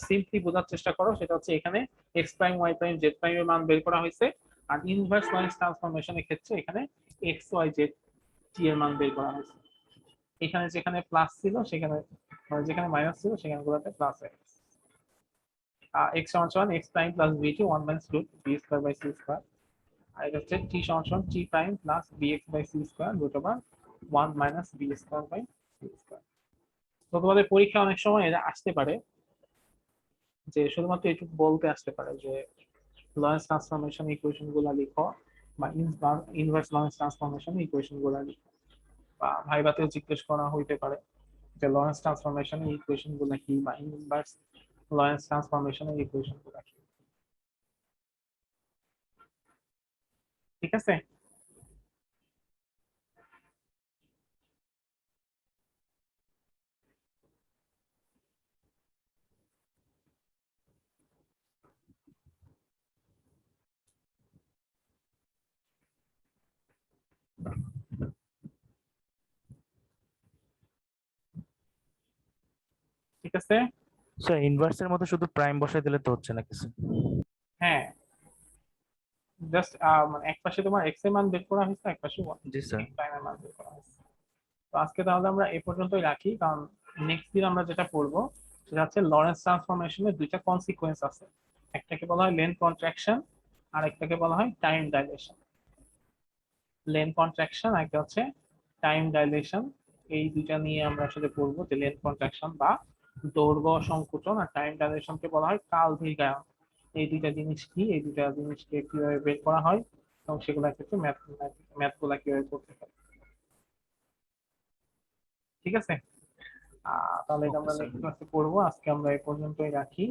সিম্পলি বোঝার চেষ্টা করো, সেটা হচ্ছে এখানে x prime y prime z prime এর মান বের করা হয়েছে, আর ইনভার্স লরেন্স ট্রান্সফরমেশনের ক্ষেত্রে এখানে x y z t এর মান বের করা হয়েছে। এখানে যেখানে প্লাস ছিল সেখানে, মানে যেখানে মাইনাস ছিল সেখানে গুলোতে প্লাস হয়ে গেছে। x সমান সমান x prime plus b t 1 minus root b square by c square, আর এটা হচ্ছে t সমান সমান t prime plus bx by c square root over 1 minus b square by c square. তো তোমাদের পরীক্ষা অনেক সময় এটা আসতে পারে যে শুধুমাত্র এটুকু বলতে আসতে পারে যে লরেন্স ট্রান্সফরমেশন ইকুয়েশন গুলো লিখো, বা ইনভার্স লরেন্স ট্রান্সফরমেশন ইকুয়েশন গুলো লিখো, বা ভাইভাতেও জিজ্ঞেস করা হইতে পারে যে লরেন্স ট্রান্সফরমেশনের ইকুয়েশন গুলো কি, বা ইনভার্স লরেন্স ট্রান্সফরমেশনের ইকুয়েশন গুলো কি। ঠিক আছে, ঠিক আছে। স্যার ইনভার্সের মধ্যে শুধু প্রাইম বসাই দিলে তো হচ্ছে না কিছু? হ্যাঁ, জাস্ট মানে এক পাশে তোমার এক্স এর মান বের করা হয়েছে, এক পাশে জি স্যার। প্রাইম এর মান বের করা হয়েছে। তো আজকে তাহলে আমরা এই পর্যন্তই রাখি, কারণ নেক্সট দিন আমরা যেটা পড়বো সেটা হচ্ছে লরেন্স ট্রান্সফরমেশনের দুইটা কনসিকোয়েন্স আছে, একটাকে বলা হয় লেন্থ কন্ট্রাকশন আর একটাকে বলা হয় টাইম ডাইলেশন। লেন্থ কন্ট্রাকশন আর একটা হচ্ছে টাইম ডাইলেশন, এই দুইটা নিয়ে আমরা আসলে পড়বো, যে লেন্থ কন্ট্রাকশন বা দৈর্ঘ্য সংকুচন, আর টাইম ডাইলেশনকে বলা হয় কাল দীর্ঘায়ন। এই দুইটা জিনিস কি, এই দুইটা জিনিসকে কিভাবে বের করা হয় এবং সেগুলোর ক্ষেত্রে ম্যাথগুলা কিভাবে করতে হয়। ঠিক আছে, তাহলে এটা ওকে আমরা স্যার। নেক্সট ক্লাসে করবো। আজকে আমরা এই পর্যন্তই রাখি।